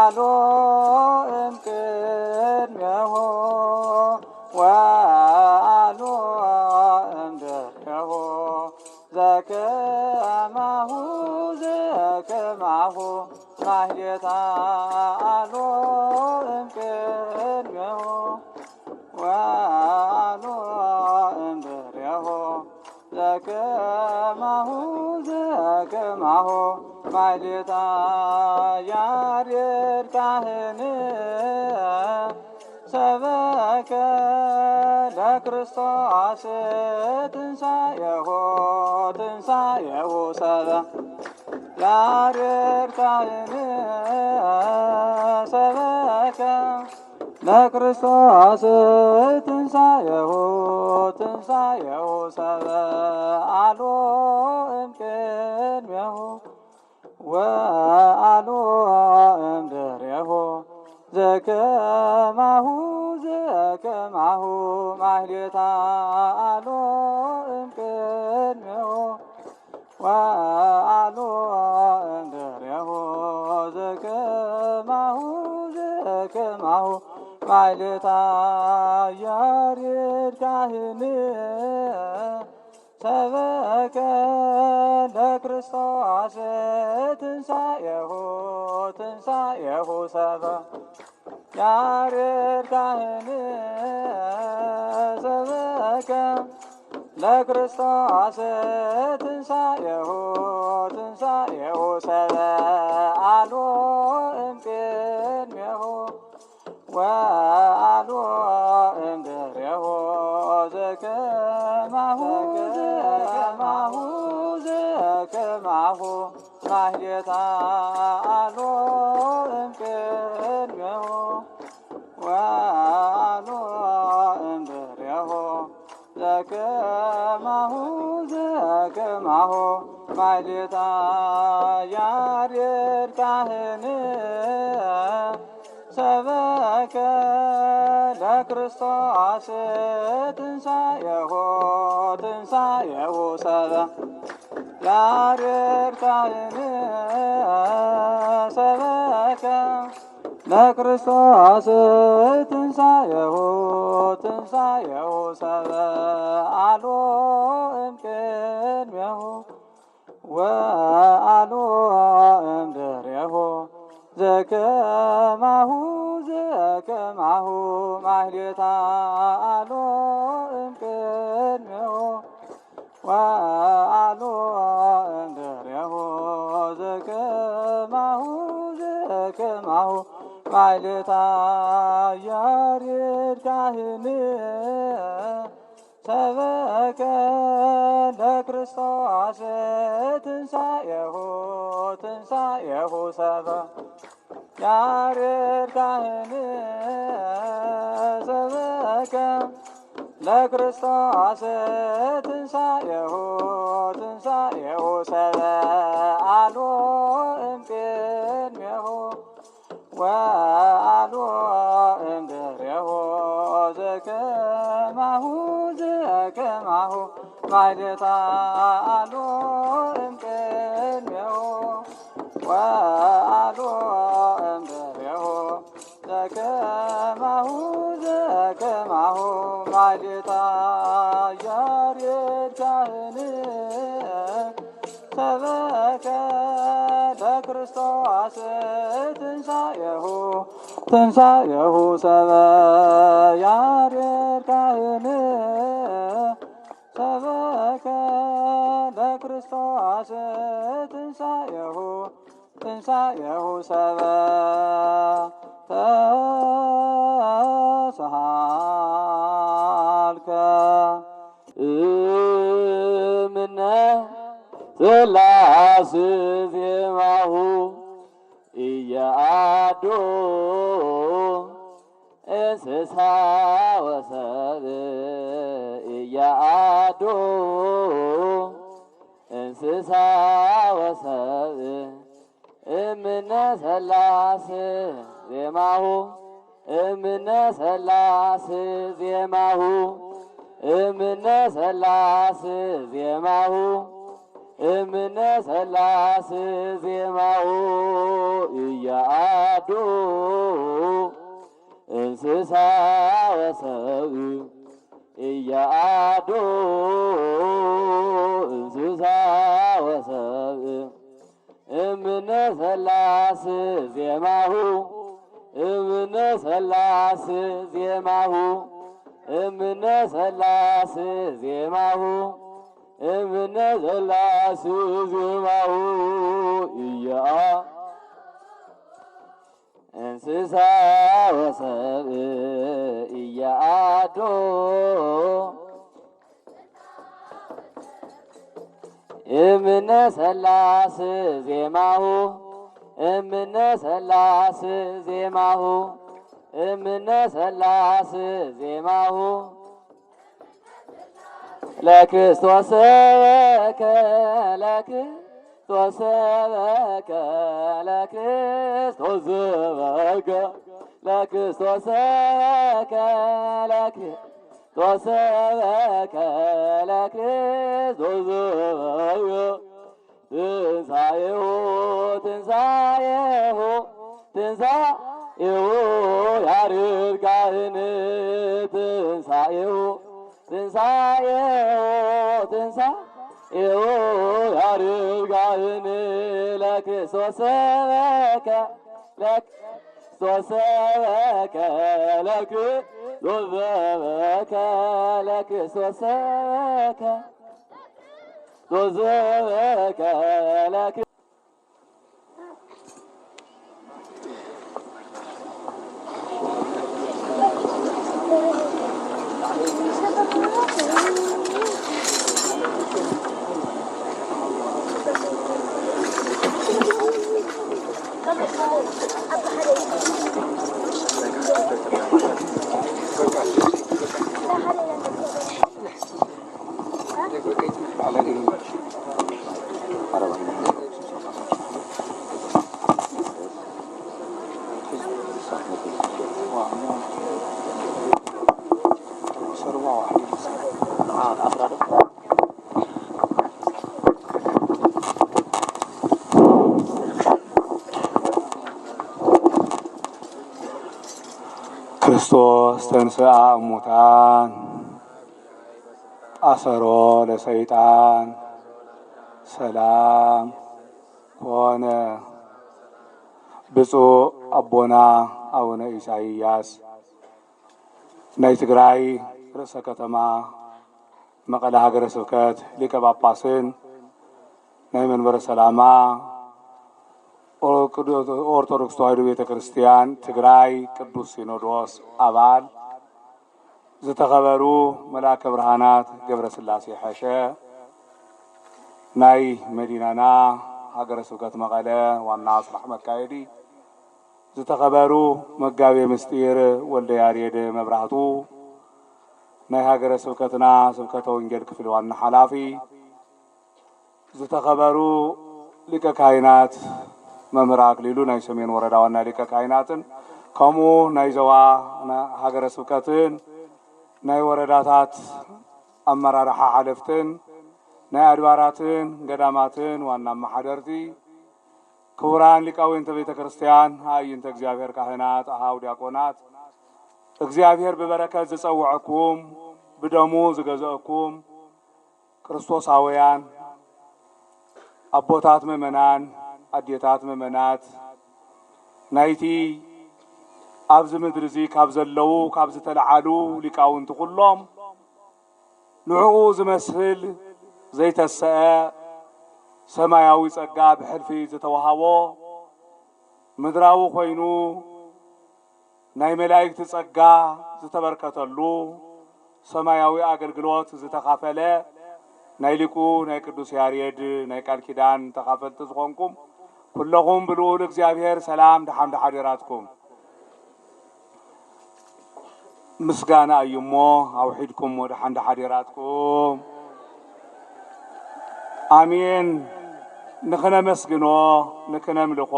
ወአልቦ እምቅድሜሁ ወአልቦ እምድኅሬሁ ዘከማሁ ማሕሌታ አልቦ እምቅድሜሁ ወአልቦ እምድኅሬሁ ዘከማሁ ማሕሌታ ያሬድ ካህን ሰበከ ለክርስቶስ ትንሣኤሁ ያሬድ ካህን ሰበከ ለክርስቶስ ትንሣኤሁ አልቦ እምቅድሜሁ ወአልቦ እምድኅሬሁ ዘከማሁ ማሕሌታ አልቦ እምቅድሜሁ ወአልቦ እምድኅሬሁ ዘከማሁ ማሕሌታ ያሬድ ካህን ሰበከ ለክርስቶስ ትንሣኤሁ ያሬድ ካህን ሰበከ ለክርስቶስ ትንሣኤሁ አልቦ እምቅድሜሁ ወአልቦ እምድኅሬሁ ዘከማሁ ማሕሌታ አልቦ እምቅድሜሁ ወአልቦ እምድኅሬሁ ዘከማሁ ማሕሌታ ያሬድ ካህን ሰበከ ለክርስቶስ ትንሣኤሁ ያሬድ ካህን ሰበከ ለክርስቶስ ትንሣኤሁ አልቦ እምቅድሜሁ ወአልቦ እምድኅሬሁ ዘከማሁ ማሕሌታ አልቦ እምቅድሜሁ ወአልቦ እምድኅሬሁ ዘከማሁ ማሕሌታ ያሬድ ካህን ሰበከ ለክርስቶስ ትንሣኤሁ ያሬድ ካህን ሰበከ ለክርስቶስ ትንሣኤሁ አልቦ እምቅድሜሁ ወአልቦ እምድኅሬሁ ዘከማሁ ማሕሌታ አልቦ እምቅድሜሁ ወአልቦ እምድኅሬሁ ዘከማሁ ማሕሌታ ያሬድ ካህን ሰበከ ለክርስቶስ ትንሣኤሁ ያሬድ ካህን ሰበከ ለክርስቶስ ትንሣኤሁ ተሰሃልከ እምነ ሥላሴ ዜማሁ ኢያአዶ እንስሳ ወሰብእ ኢያአዶ እንስሳ ወሰብእ እምነ ሥላሴ ዜማሁ እምነ ሥላሴ ዜማሁ እምነ ሥላሴ ዜማሁ እያአዱ እንስሳ ወሰብእ እያአዱ እንስሳ ወሰብእ እምነ ሥላሴ ዜማሁ እምነ ሥላሴ ዜማሁ እምነ ሥላሴ ዜማሁ እምነ ሥላሴ ዜማሁ እያአዱ እንስሳ ወሰብእ እያአዱ እምነ ሥላሴ ዜማሁ እምነ ሥላሴ ዜማሁ እምነ ሥላሴ ዜማሁ ለክርስቶስ ሰበከ ለክርስቶስ ሰበከ ለክርስቶስ ሰበከ ለክርስቶስ ሰበከ ለክርስቶስ ሰበከ ለክርስቶስ ሰበከ ትንሣኤሁ ትንሣኤሁ ትንሣኤሁ ያርግ ካህን ትንሣኤሁ ትንሣኤሁ ትንሣኤሁ ያርግ ካህን ለክርስቶስ ሰበከ ለክርስቶስ ሰበከ ለክርስቶስ ሰበከ ለክርስቶስ ሰበከ ዞዘበከ ለክ ክርስቶስ ተንሥአ እሙታን አሰሮ ለሰይጣን ሰላም ኮነ። ብፁዕ አቦና አቡነ ኢሳይያስ ናይ ትግራይ ርእሰ ከተማ መቐለ ሃገረ ስብከት ሊቀ ጳጳስን ናይ መንበረ ሰላማ ኦርቶዶክስ ተዋሕዶ ቤተ ክርስቲያን ትግራይ ቅዱስ ሲኖዶስ አባል ዝተኸበሩ መልአከ ብርሃናት ገብረ ሥላሴ ሐሸ ናይ መዲናና ሃገረ ስብከት መቐለ ዋና ስራሕ መካየዲ ዝተኸበሩ መጋቤ ምስጢር ወልደ ያሬድ መብራህቱ ናይ ሃገረ ስብከትና ስብከተ ወንጌል ክፍል ዋና ሓላፊ ዝተኸበሩ ሊቀ ካህናት መምህር አክሊሉ ናይ ሰሜን ወረዳ ዋና ሊቀ ካህናትን ከምኡ ናይ ዞባ ሃገረ ስብከትን ናይ ወረዳታት አመራርሓ ሓለፍትን ናይ አድባራትን ገዳማትን ዋና ማሕደርቲ ክቡራን ሊቃውንተ ቤተ ክርስቲያን አእይንተ እግዚአብሔር ካህናት አሃው ዲያቆናት እግዚአብሔር በበረከት ዝጸውዐኩም ብደሙ ዝገዘአኩም ክርስቶሳውያን አቦታት ምእመናን አዴታት ምእመናት ናይቲ ኣብዚ ምድሪ እዚ ካብ ዘለው ካብ ዝተለዓሉ ሊቃውንቲ ኩሎም ንዕኡ ዝመስል ዘይተሰአ ሰማያዊ ጸጋ ብሕልፊ ዝተዋሃቦ ምድራዊ ኮይኑ ናይ መላእክቲ ጸጋ ዝተበርከተሉ ሰማያዊ አገልግሎት ዝተካፈለ ናይ ሊቁ ናይ ቅዱስ ያሬድ ናይ ቃል ኪዳን ተካፈልቲ ዝኾንኩም ኩለኹም ብልዑል እግዚአብሔር ሰላም ድሓን ሓዲራትኩም ምስጋና እዩሞ አውሒድኩም ድሓን ሓዲራትኩም አሜን። ንክነመስግኖ ንክነምልኾ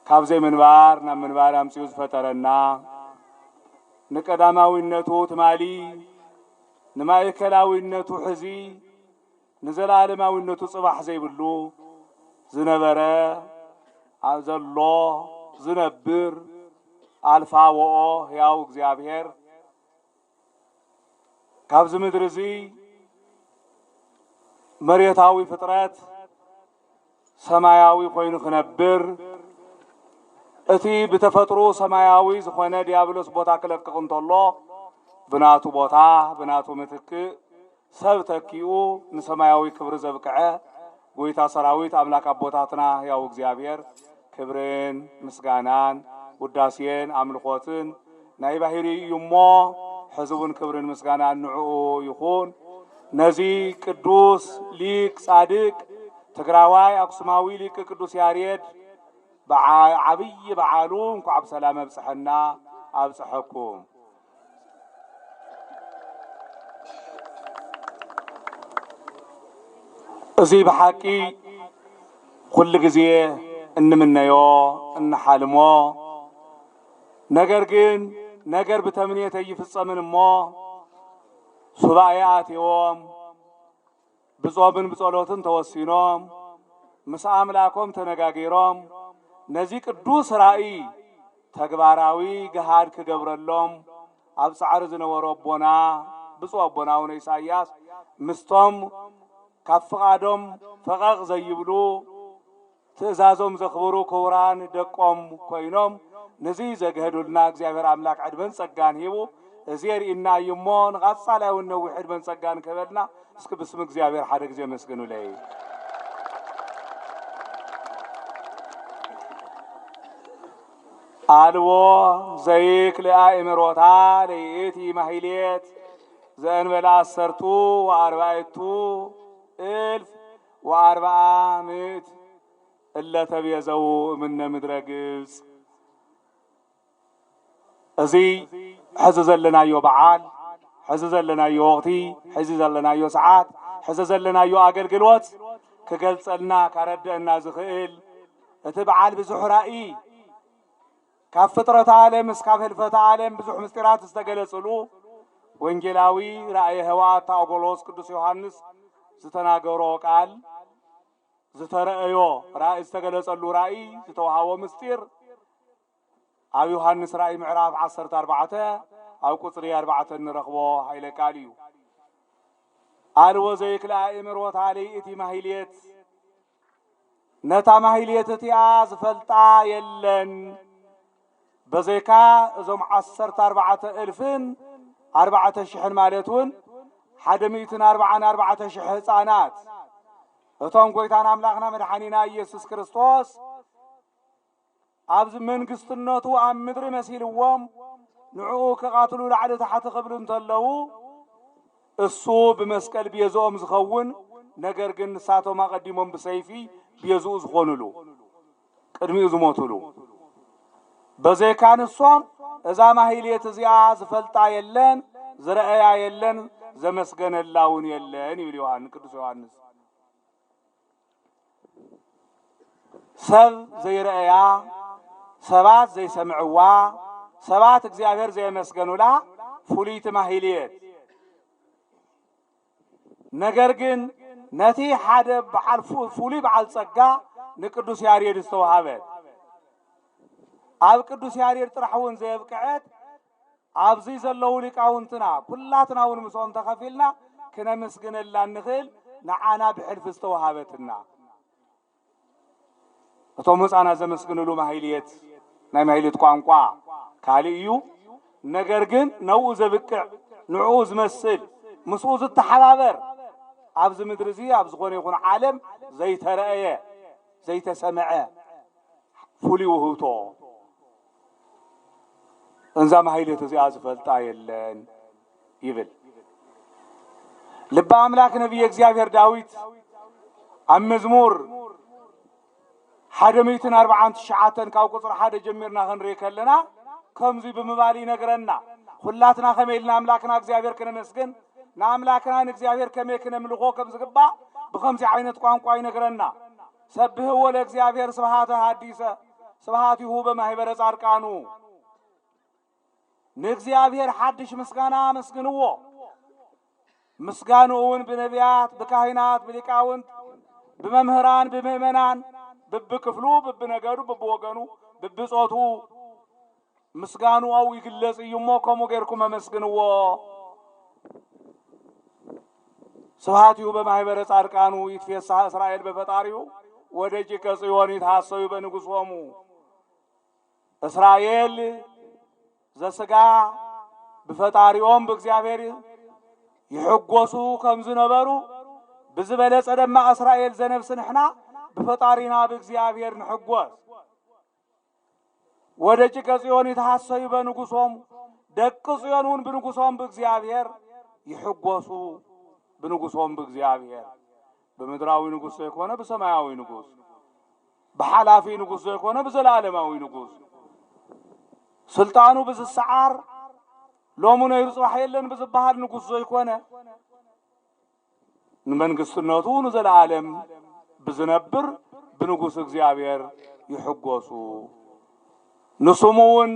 ካብዘይ ምንባር ናብ ምንባር አምፂኡ ዝፈጠረና ንቀዳማዊነቱ ትማሊ ንማእከላዊነቱ ሕዚ ንዘላለማዊነቱ ጽባሕ ዘይብሉ ዝነበረ ዘሎ ዝነብር አልፋ ወኦ ሕያው እግዚአብሔር ካብዚ ምድሪ እዚ መሬታዊ ፍጥረት ሰማያዊ ኮይኑ ክነብር እቲ ብተፈጥሮ ሰማያዊ ዝኾነ ዲያብሎስ ቦታ ክለቅቕ እንተሎ ብናቱ ቦታ ብናቱ ምትክእ ሰብ ተኪኡ ንሰማያዊ ክብሪ ዘብቅዐ ጎይታ ሰራዊት አምላክ አቦታትና ሕያው እግዚአብሔር ክብርን ምስጋናን ውዳሴን አምልኾትን ናይ ባህሪ እዩ እሞ ሕዝቡን ክብርን ምስጋናን ንዕኡ ይኹን። ነዚ ቅዱስ ሊቅ ጻድቅ ትግራዋይ አክሱማዊ ሊቅ ቅዱስ ያሬድ ዓብይ በዓሉ እንኳዕ ብሰላም ኣብፅሐና ኣብፅሐኩም። እዚ ብሓቂ ኩሉ ግዜ እንምነዮ እንሓልሞ ነገር ግን ነገር ብተምኔት ኣይፍጸምን እሞ ሱባኤ ኣትዮም ብጾምን ብጸሎትን ተወሲኖም ምስ አምላኮም ተነጋጊሮም ነዚ ቅዱስ ራእይ ተግባራዊ ገሃድ ክገብረሎም ኣብ ጻዕሪ ዝነበሮ ኣቦና ብፁዕ ኣቦና አቡነ ኢሳያስ ምስቶም ካብ ፍቓዶም ፈቐቕ ዘይብሉ ትእዛዞም ዘኽብሩ ክቡራን ደቆም ኮይኖም ነዚ ዘግህዱልና እግዚአብሔር አምላክ ዕድመን ጸጋን ሂቡ እዚ የርእና እዩ እሞ ንቐጻላይ እውን ነዊሕ ዕድመን ጸጋን ከበልና እስኪ ብስም እግዚአብሔር ሓደ ግዜ መስግኑለይ። አልቦ ዘይክልአ እምሮታ ለይእቲ ማሕሌት ዘእንበለ 14,400 እለ ተቤዘው እምነ ምድረ ግብፅ። እዚ ሕዚ ዘለናዮ በዓል ሕዚ ዘለናዮ ወቕቲ ሕዚ ዘለናዮ ሰዓት ሕዚ ዘለናዮ አገልግሎት ክገልጸልና ካረድአና ዝኽእል እቲ በዓል ብዙሕ ራእይ ካብ ፍጥረት ዓለም እስካብ ህልፈተ ዓለም ብዙሕ ምስጢራት ዝተገለጸሉ ወንጌላዊ ራእየ ህወሓት አጎሎስ ቅዱስ ዮሐንስ ዝተናገሮ ቃል ዝተረአዮ ራእይ ዝተገለጸሉ ራእይ ዝተዋሃቦ ምስጢር ኣብ ዮሐንስ ራእይ ምዕራፍ 14 ኣብ ቁጽሪ 4 ንረኽቦ ኃይለ ቃል እዩ። አልቦ ዘይክልአ እምሮታ ለይእቲ ማሕሌት ነታ ማሕሌት እቲኣ ዝፈልጣ የለን በዘይካ እዞም 14,400 ማለት እውን 144,000 ህፃናት እቶም ጎይታና አምላኽና መድኃኒና ኢየሱስ ክርስቶስ ኣብዚ መንግስትነቱ ኣብ ምድሪ መሲልዎም ንዕኡ ከቃትሉ ላዕሊ ታሕቲ ክብሉ እንተለዉ እሱ ብመስቀል ቤዞኦም ዝኸውን ነገር ግን ንሳቶም አቀዲሞም ብሰይፊ ቤዝኡ ዝኾኑሉ ቅድሚኡ ዝሞቱሉ በዘይካ ንሶም እዛ ማሕሌት እዚኣ ዝፈልጣ የለን ዝረአያ የለን ዘመስገነላውን የለን ይብል ዮሐንስ ቅዱስ ዮሐንስ። ሰብ ዘይረአያ ሰባት ዘይሰምዕዋ ሰባት እግዚአብሔር ዘይመስገኑላ ፍሉይት ማሕሌት ነገር ግን ነቲ ሓደ በዓል ፍሉይ በዓል ጸጋ ንቅዱስ ያሬድ ዝተዋሃበት ኣብ ቅዱስ ያሬድ ጥራሕ እውን ዘየብቅዐት ኣብዚ ዘለዉ ሊቃውንትና ኩላትና እውን ምስኦም ተኸፊልና ክነመስግነላ ንኽእል ንዓና ብሕልፊ ዝተዋሃበትና እቶም ህፃናት ዘመስግንሉ ማሕሌት ናይ ማሕሌት ቋንቋ ካልእ እዩ። ነገር ግን ነብኡ ዘብቅዕ ንዕኡ ዝመስል ምስኡ ዝተሓባበር ኣብዚ ምድሪ እዚ ኣብ ዝኾነ ይኹን ዓለም ዘይተረአየ ዘይተሰምዐ ፍሉይ ውህብቶ እንዛ ማሕሌት እዚኣ ዝፈልጣ የለን ይብል ልበ አምላክ ነቢየ እግዚአብሔር ዳዊት ኣብ መዝሙር 149 ካብ ቁጽሪ 1 ጀሚርና ክንርኢ ከለና ከምዚ ብምባል ይነግረና ሁላትና ከመይ ኢልና አምላክና እግዚአብሔር ክነመስግን ንአምላክና ንእግዚአብሔር ከመይ ክነምልኾ ከም ዝግባእ ብኸምዚ ዓይነት ቋንቋ ይነግረና። ሰብህዎ ለእግዚአብሔር ስብሃተ ሐዲሰ ስብሃቲሁ በማህበረ ጻድቃኑ ንእግዚአብሔር ሓድሽ ምስጋና መስግንዎ مسكانون بنبيات بكاهنات بليقاون بممهران بمؤمنان ببكفلو ببنغرو ببوغنو ببصوتو مسكانو او يግለጽ يمو كمو غيركم مسكنو سبحاتيو بمحبر صارقانو يتفسح اسرائيل بفطاريو ወደጅ ከጽዮን ይታሰዩ በንጉሶሙ እስራኤል ዘስጋ በፈጣሪኦም በእግዚአብሔር ይحጎሱ ከምዝነበሩ በዝበለጸ ደማ እስራኤል ዘነፍስንሕና በፈጣሪና በእግዚአብሔር ንحጎስ ወደጅ ከጽዮን ይታሰዩ በንጉሶሙ ደቅ ጽዮንን በንጉሶም በእግዚአብሔር ይحጎሱ በንጉሶም በእግዚአብሔር በምድራዊ ንጉስ የሆነ በሰማያዊ ንጉስ በሐላፊ ንጉስ የሆነ በዘላለማዊ ንጉስ ስልጣኑ በዝሰዓር ሎሙነ ይርጽሕ የለን በዝባሃል ንጉስ የሆነ መንግስትነቱ ለዘላለም በዝነብር በንጉስ እግዚአብሔር ይحጎሱ ንስሙውን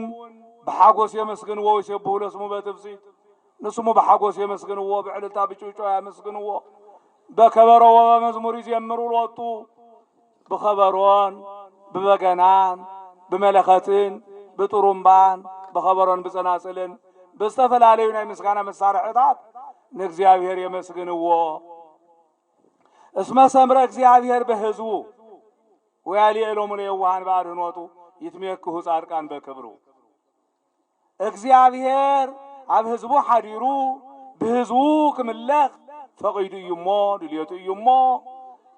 በሐጎስ የመስግንዎ ወይሰብሑ ለስሙ በትፍሲት ንስሙ በሐጎስ የመስግንዎ በዕልልታ በጭውጮ ያመስግንዎ በከበሮ ወመዝሙር ይዘምሩ ለወጡ በከበሮን በበገናን በመለኸትን በጥሩምባን በከበሮን በጸናጽልን በስተፈላለዩ ናይ ምስጋና መሳርሕታት ንእግዚአብሔር የመስግንዎ እስመ ሰምረ እግዚአብሔር በህዝቡ ወያሊኤሎሙ ለየዋሃን በአድኅኖቱ ይትሜክሁ ጻድቃን በክብሩ እግዚአብሔር አብ ህዝቡ ሐዲሩ በህዝቡ ክምለኽ فقيد يمو دليتو يمو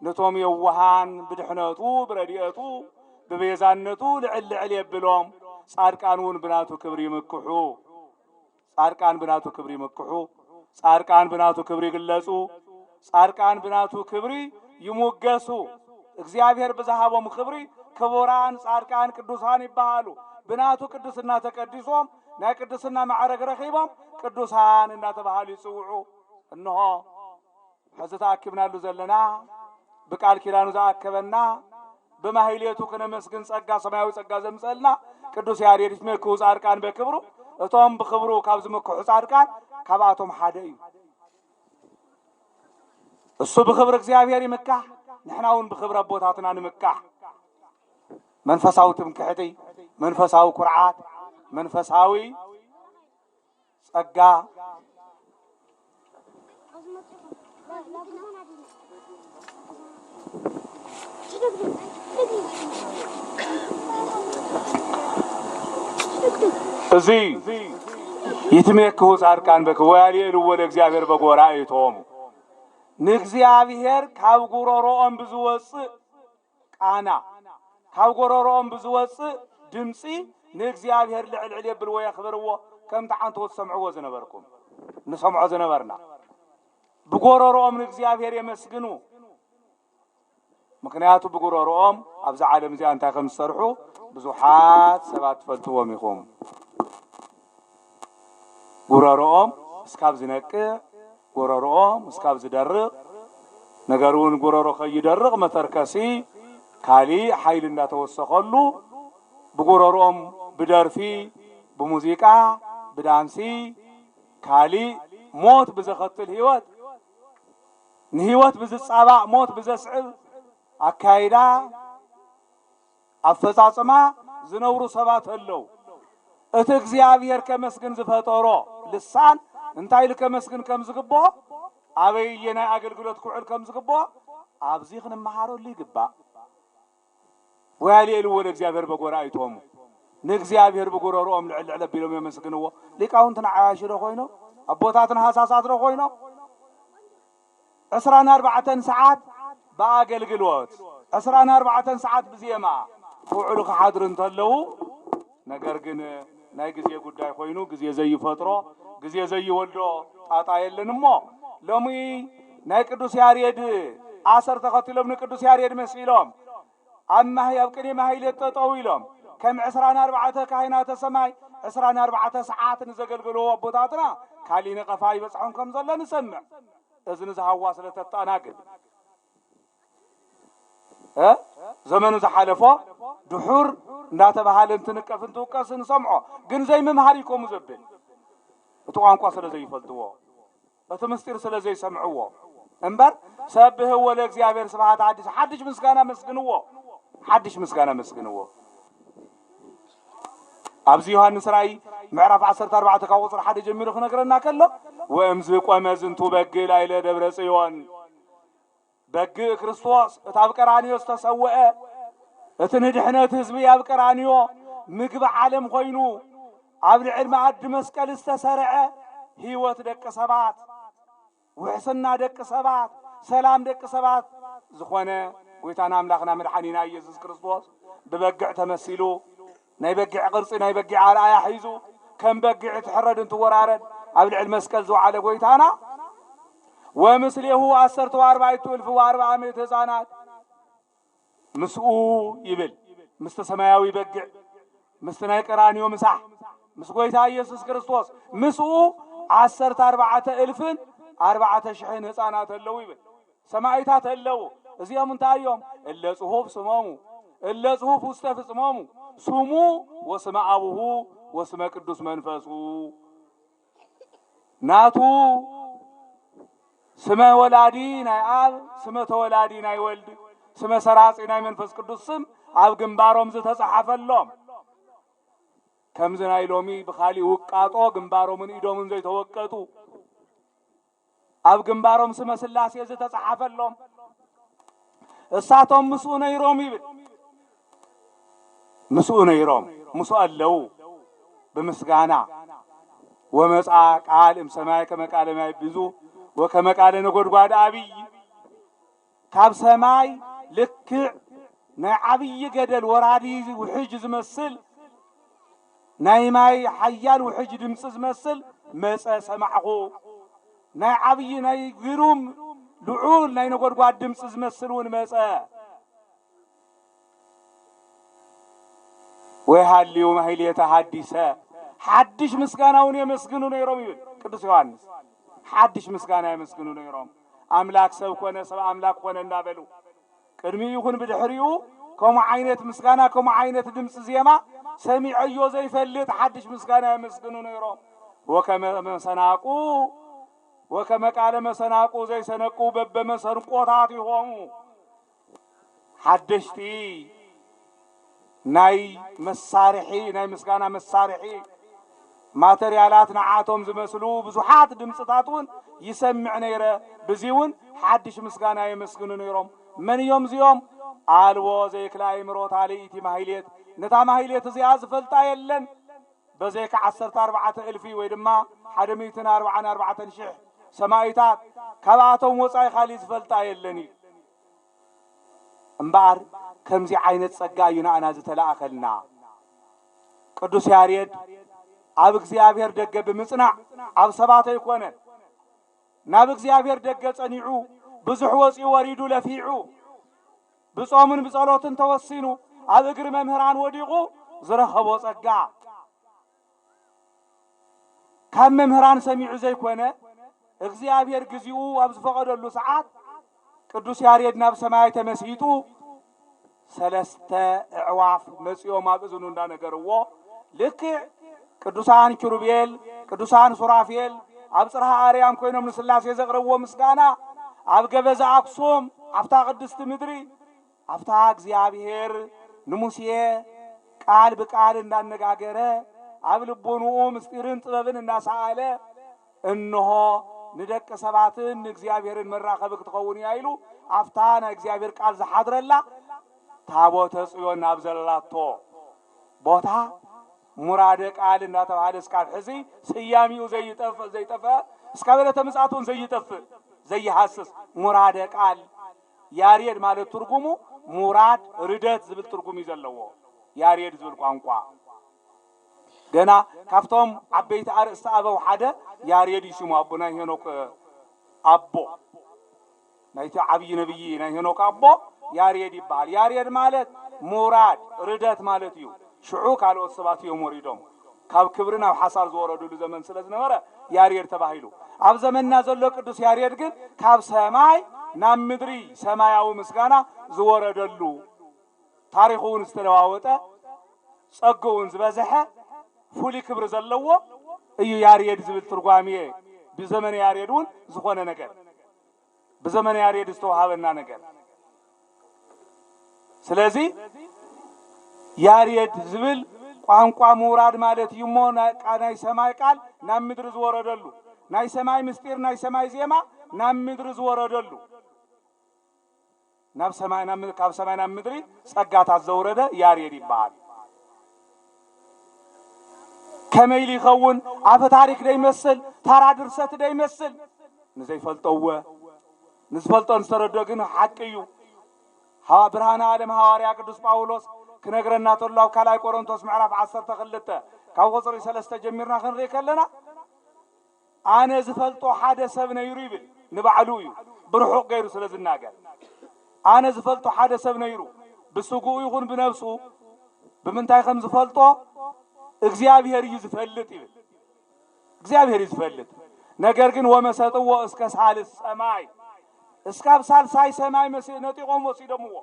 نتوم يوهان بدحناتو بردياتو ببيزانتو لعل يبلوم صارقانون بناتو كبري مكحو صارقان بناتو كبري مكحو صارقان بناتو كبري يغلصو صارقان بناتو كبري يموغسو እግዚአብሔር በዛሃቦም ክብሪ ክቡራን صارقان ቅዱሳን ይባሉ بناتو ቅዱስና ተቀድሶም ናይ ቅዱስና ማዕረግ ረኺቦም ቅዱሳን እናተባሃሉ ይጽውዑ እንሆ حزت አክብና ለዘለና በቃል ኪዳኑ ዘአከበና በማህሌቱ ከነመስግን ጸጋ ሰማያዊ ጸጋ ዘምጸልና ቅዱስ ያሬድ ይትመኩ ጻድቃን በክብሩ እቶም በክብሩ ካብ ዝመኩ ጻድቃን ካብአቶም ሓደ እዩ እሱ በክብር እግዚአብሔር ይመካህ ንሕናውን በክብር አቦታትና ንመካህ መንፈሳዊ ትምክሕቲ መንፈሳዊ ኩርዓት መንፈሳዊ ጸጋ እዚህ ይትሜክሁ ጻድቃን በክዋሊሉ ወደ እግዚአብሔር በጎራ አይቶም ንእግዚአብሔር ካብ ጉሮሮኦም ብዙወጽ ቃና ካብ ጉሮሮኦም ብዙወጽ ድምጺ ንእግዚአብሔር ልዕልዕል የብል ወይ ያኽብርዎ ከም ተዓንቶ ሰምዕዎ ዝነበርኩም ንሰምዖ ዝነበርና بغورሮኦም ንእግዚአብሔር የመስግኑ ምክንያቱ بغورሮኦም ኣብዛ ዓለም እዚ አንታ ከም ሰርሑ ብዙሓት ሰባት ፈልጥዎም ይኹም ጉሮሮኦም እስካብ ዝነቅ ጉሮሮኦም እስካብ ዝደርቕ ነገሩን ጉሮሮ ከይደርቕ መተርከሲ ካሊ ኃይል እንዳተወሰኸሉ بغورሮኦም በደርፊ በሙዚቃ በዳንሲ ካሊ ሞት በዘኸትል ህይወት ንህይወት በዝጻባዕ ሞት በዘስዕብ አካይዳ አፈጻጽማ ዝነብሩ ሰባት አለው እቲ እግዚአብሔር ከመስግን ዝፈጠሮ ልሳን እንታይ ለከመስግን ከም ዝግቦ አበየና አገልግሎት ኩዕል ከም ዝግቦ አብዚ ክንመሃረሉ ይግባእ ወያሊሉ ወደ እግዚአብሔር በጎራ አይቶም ንእግዚአብሔር በጎሮሮኦም ልዕልዕል ቢሎም የመስግንዎ ሊቃውንትና ዓያሽሮ ኮይኑ አቦታትና ሐሳሳት ነው ኮይኑ 24 ሰዓት በአገልግሎት 24 ሰዓት በዚያማ ኩዕሉ ከሐድር እንተለው ነገር ግን ናይ ጊዜ ጉዳይ ኮይኑ ጊዜ ዘይፈጥሮ ጊዜ ዘይወልዶ ጣጣ የለንሞ ሎሚ ናይ ቅዱስ ያሬድ አሰር ተኸትሎም ንቅዱስ ያሬድ መስኢሎም አማ ያብቅኒ ማህይለት ተጠው ኢሎም ከም 24 ካህናተ ሰማይ 24 ሰዓት ንዘገልግሉ አቦታትና ካሊነ ቀፋይ በጽሖም ከም ዘለን ሰምዕ እዝን ዝሃዋ ስለተጣናግድ ዘመኑ ዘሐለፎ ድሑር እንዳተባሃለ እንትንቀፍ እንትውቀስን ሰምዖ ግን ዘይመምሃር ይቆሙ ዘብል እቲ ቋንቋ ስለዘይፈልጥዎ በተመስጢር ስለዚህ ይሰምዑዎ እንበር ሰብህዎ ለእግዚአብሔር ስብሐት ሐዲስ ምስጋና መስግንዎ ሐዲስ ምስጋና መስግንዎ አብዚ ዮሐንስ ራእይ ምዕራፍ 14 ከቁጥር 1 ጀምሮ ክነግረና ከሎ ወእምዝ ቆመ ዝንቱ በግዕ ላዕለ ደብረ ጽዮን በግዕ ክርስቶስ እታብ ቀራንዮ ዝተሰውዐ እቲ ንድሕነት ህዝቢ ኣብ ቀራንዮ ምግቢ ዓለም ኮይኑ ኣብ ልዕል መኣዲ መስቀል ዝተሰርዐ ህይወት ደቂ ሰባት ውሕስና ደቂ ሰባት ሰላም ደቂ ሰባት ዝኾነ ጎይታና አምላኽና መድኃኒና ኢየሱስ ክርስቶስ ብበግዕ ተመሲሉ ናይ በግዕ ቅርጺ ናይ በግዕ ኣርኣያ ሒዙ ከም በግዕ ትሕረድ እንትወራረድ ኣብ ልዕል መስቀል ዝወዓለ ጎይታና ወምስሌሁ 14,400 ህፃናት ምስኡ ይብል ምስተ ሰማያዊ በግዕ ምስተ ናይ ቀራንዮ ምሳሕ ምስ ጎይታ ኢየሱስ ክርስቶስ ምስኡ 14,400 ህፃናት ኣለዉ ይብል ሰማዕታት ኣለዉ እዚኦም እንታይ እዮም እለ ጽሑፍ ስሞሙ እለ ጽሑፍ ውስተ ፍጽሞሙ ስሙ ወስመ አቡሁ ወስመ ቅዱስ መንፈሱ ናቱ ስመ ወላዲ ናይ አብ ስመ ተወላዲ ናይ ወልድ ስመ ሰራጺ ናይ መንፈስ ቅዱስ ስም ኣብ ግንባሮም ዝተጻሕፈሎም ከምዝ ናይ ሎሚ ብኻሊ ውቃጦ ግንባሮምን ኢዶምን ዘይተወቀጡ ኣብ ግንባሮም ስመ ስላሴ ዝተጻሕፈሎም እሳቶም ምስኡ ነይሮም ይብል ምስኡ ነይሮም ምስኡ ኣለዉ ብምስጋና ወመጻ ቃል እምሰማይ ከመ ቃለ ማይ ብዙ ወከመ ቃለ ነጎድጓድ ዓብይ ካብ ሰማይ ልክዕ ናይ ዓብይ ገደል ወራዲ ውሕጅ ዝመስል ናይ ማይ ሓያል ውሕጅ ድምፂ ዝመስል መጸ ሰማዕኹ ናይ ዓብይ ናይ ግሩም ልዑል ናይ ነጎድጓድ ድምፂ ዝመስል እውን መጸ ወይሃልዩ ማሕሌተ ሐዲሰ ሐዲስ ምስጋናውን የመስግኑ ነይሮም ይብል ቅዱስ ዮሐንስ ሐዲስ ምስጋና የመስግኑ ነይሮም አምላክ ሰብ ኮነ ሰብ አምላክ ኮነ እንዳበሉ ቅድሚ ይኹን ብድሕሪኡ ከምኡ ዓይነት ምስጋና ከምኡ ዓይነት ድምፂ ዜማ ሰሚዐዮ ዘይፈልጥ ሐዲስ ምስጋና የመስግኑ ነይሮም ወከመ መሰናቁ ወከመ ቃለ መሰናቁ ዘይሰነቁ በበመሰንቆታት ይሆሙ ሐደሽቲ ናይ መሳርሒ ናይ ምስጋና መሳርሒ ማተርያላት ንዓቶም ዝመስሉ ብዙሓት ድምፅታትን ይሰምዕ ነይረ በዚውን ሐዲስ ምስጋና የመስግኑ ነይሮም መን እዮም እዚኦም አልቦ ዘይክላ አእምሮ ታልይቲ ማሕሌት ነታ ማሕሌት እዚኣ ዝፈልጣ የለን በዘይካ 14,000 ወይ ድማ 144,000 ሰማዕታት ካብኣቶም ወፃኢ ካሊእ ዝፈልጣ የለን እምበኣር ከምዚ ዓይነት ጸጋ እዩ ንኣና ዝተላእኸልና ቅዱስ ያሬድ ኣብ እግዚአብሔር ደገ ብምጽናዕ ኣብ ሰባት ኣይኮነን ናብ እግዚአብሔር ደገ ጸኒዑ ብዙሕ ወፂኡ ወሪዱ ለፊዑ ብጾምን ብጸሎትን ተወሲኑ ኣብ እግሪ መምህራን ወዲቑ ዝረኸቦ ጸጋ ካብ መምህራን ሰሚዑ ዘይኮነ እግዚአብሔር ግዚኡ ኣብ ዝፈቐደሉ ሰዓት ቅዱስ ያሬድ ናብ ሰማይ ተመሲጡ ሰለስተ እዕዋፍ መጽዮም ኣብ እዝኑ እንዳነገርዎ ልክዕ ቅዱሳን ኪሩቤል ቅዱሳን ሱራፌል ኣብ ጽርሐ አርያም ኮይኖም ንስላሴ ዘቕርብዎ ምስጋና ኣብ ገበዛ አክሱም ኣብታ ቅድስቲ ምድሪ ኣብታ እግዚአብሔር ንሙሴ ቃል ብቃል እንዳነጋገረ ኣብ ልቦንኡ ምስጢርን ጥበብን እንዳሰአለ እንሆ ንደቂ ሰባትን እግዚአብሔርን መራኸብ ክትኸውን እያ ኢሉ ኣብታ ናይ እግዚአብሔር ቃል ዝሓድረላ ታቦተ ጽዮን ናብ ዘለላቶ ቦታ ሙራደ ቃል እንዳተባሃለ እስካብ ሕዚ ስያሚኡ ዘይጠፍእ እስካብ ዕለተ ምጽአቱን ዘይጠፍእ ዘይሐስስ ሙራደ ቃል ያሬድ ማለት ትርጉሙ ሙራድ ርደት ዝብል ትርጉም እዩ ዘለዎ ያሬድ ዝብል ቋንቋ ገና ካብቶም ዓበይቲ አርእስተ አበው ሓደ ያሬድ ይስሙ አቡና ሄኖክ አቦ ናይቲ ዓብይ ነብይ ናይ ሄኖክ አቦ ያሬድ ይባል ያሬድ ማለት ሙራድ ርደት ማለት እዩ ሽዑ ካልኦት ሰባት እዮም ወሪዶም ካብ ክብሪ ናብ ሓሳር ዝወረዱሉ ዘመን ስለዝነበረ ያሬድ ተባሂሉ ኣብ ዘመንና ዘሎ ቅዱስ ያሬድ ግን ካብ ሰማይ ናብ ምድሪ ሰማያዊ ምስጋና ዝወረደሉ ታሪኹን ዝተለዋወጠ ጸጋውን ዝበዝሐ ፍሉይ ክብሪ ዘለዎ እዩ ያሬድ ዝብል ትርጓሜ بزمن ياريدون زخونه ነገር بزمن ياريد استوهابنا ነገር ስለዚህ ያሬድ ዝብል ቋንቋ ሙራድ ማለት ይሞና ቃናይ ሰማይ ቃል ናብ ምድር ዝወረደሉ ናይ ሰማይ ምስጢር ናይ ሰማይ ዜማ ናብ ምድር ዝወረደሉ ናብ ሰማይና ካብ ሰማይና ምድሪ ጸጋታት ዘወረደ ያሬድ ይባል ከመይሊ ይኸውን አፈ ታሪክ ደይመስል ታራ ድርሰት ደይመስል ንዘይፈልጠው ንዝፈልጦን ዝተረድኦ ግን ሐቅዩ ብርሃነ ዓለም ሐዋርያ ቅዱስ ጳውሎስ ክነግረና ተላው ካላይ ቆሮንቶስ ምዕራፍ 12 ካብ ቁጥሪ 3 ጀሚርና ክንርኢ ከለና አነ ዝፈልጦ ሓደ ሰብ ነይሩ ይብል ንባዕሉ እዩ ብርሑቅ ገይሩ ስለዝናገር አነ ዝፈልጦ ሓደ ሰብ ነይሩ ብስጉኡ ይኹን ብነፍሱ ብምንታይ ከም ዝፈልጦ እግዚአብሔር ይዝፈልጥ ይብል እግዚአብሔር ይዝፈልጥ ነገር ግን ወመሰጥዎ እስከ ሳልስ ሰማይ እስካብ ሳልሳይ ሰማይ ነጢቆም ወሲደምዎ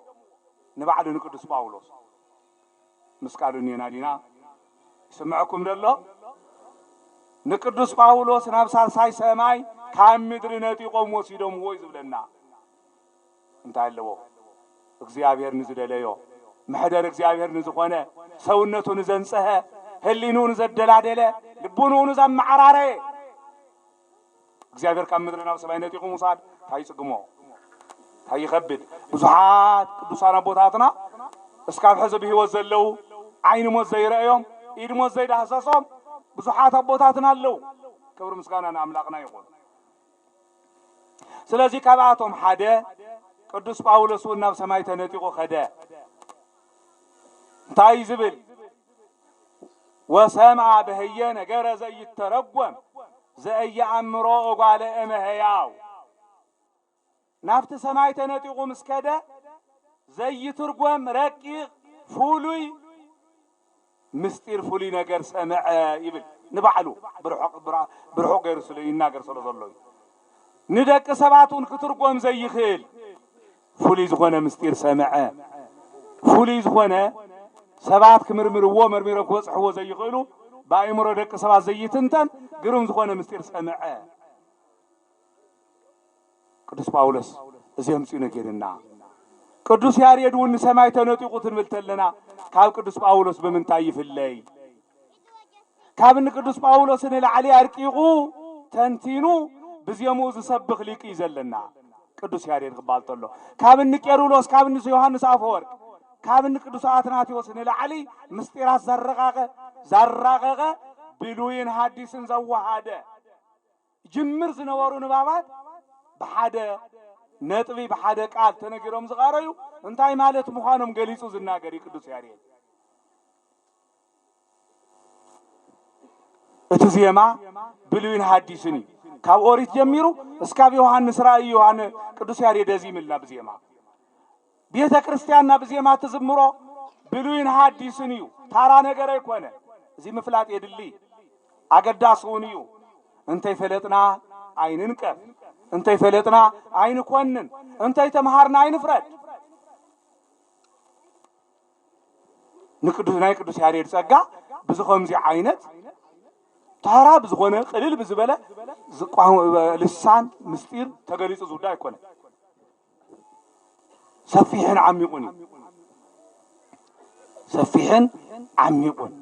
ንባዕሉ ንቅዱስ ጳውሎስ مسكالون ينادينا سمعكم دلو نقدس باولوس نابسال ساي سماي كام مدر نتيقوم وسيدوم هو يزبلنا انت علو እግዚአብሔር ንዝደለዮ محدر እግዚአብሔር ንዝኾነ ሰውነቱ ንዘንጸኸ ህሊኑ ንዘደላደለ ልቡኑ ንዘማዓራረ እግዚአብሔር ካብ ምድር ናብ ሰማይ ነቲቆም ወሳድ ታይጽግሞ ታይኸብድ ብዙሓት ቅዱሳን አቦታትና እስካብ ሕዝብ ህይወት ዘለው عين موت زي رأيهم إيد موت زي ده حساسهم بزحات أبوتاتنا اللو كبر مسكانا أملاقنا يقول سلازي كبعتهم حدا قدوس باولوس والنفس ما يتنتقو خدا تاي زبل وسمع بهيانا جرى زي الترقوم زي عمرو على امهياو نفت سماي تنتقو مسكدا زي ترقوم رقيق فولوي مستير فولي نجار سمع يبل نبعلو برحق غير سلي يناجر صلى الله عليه ندك سبعتون كترقوم زي خيل فولي زخونه مستير سمع فولي زخونه سبعت كمرمر هو مرمر كوصح هو زي خيلو بايمرو دك سبعت زي تنتن غيرهم زخونه مستير سمع قدوس باولوس እዚህም ጽነገርና ቅዱስ ያሬድ ወን ሰማይ ተነጥቁትን ምልተለና ካብ ቅዱስ ጳውሎስ በመንታይ ይፍለይ ካብን ቅዱስ ጳውሎስን ለዓሊ አርቂቁ ተንቲኑ በዚያሙ ዝሰብኽ ሊቅ ይዘለና ቅዱስ ያሬድ ክባል ተሎ ካብን ቄሩሎስ ካብን ዮሐንስ አፈወርቅ ካብን ቅዱስ አትናቴዎስን ለዓሊ ምስጢራት ዘረቀቀ ብሉይን ሐዲስን ዘዋሃደ ጅምር ዝነበሩ ንባባት በሓደ ነጥቢ በሓደ ቃል ተነግሮም ዝቃረዩ እንታይ ማለት ምዃኖም ገሊጹ ዝናገር ቅዱስ ያሬድ እቲ ዜማ ብሉይን ሐዲስን ካብ ኦሪት ጀሚሩ እስካብ ዮሐንስ ራእይ ዮሐንስ ቅዱስ ያሬድ ዚምልና በዜማ ቤተ ክርስቲያንና በዜማ ተዝምሮ ብሉይን ሐዲስን ታራ ነገር አይኮነ እዚ ምፍላጥ የድሊ አገዳስውን እንተይ ፈለጥና አይንን ቀፍ እንተይ ፈለጥና አይን ኮንን እንተይ ተማሃርና አይን ፍረድ ንቅዱስ ናይ ቅዱስ ያሬድ ጸጋ ብዙኸምዚ አይነት ታራ ብዙኾነ ቅልል ብዝበለ ዝቋም ልሳን ምስጢር ተገሊጹ ዝውዳ አይኮነ ሰፊሕን ዓሚቁን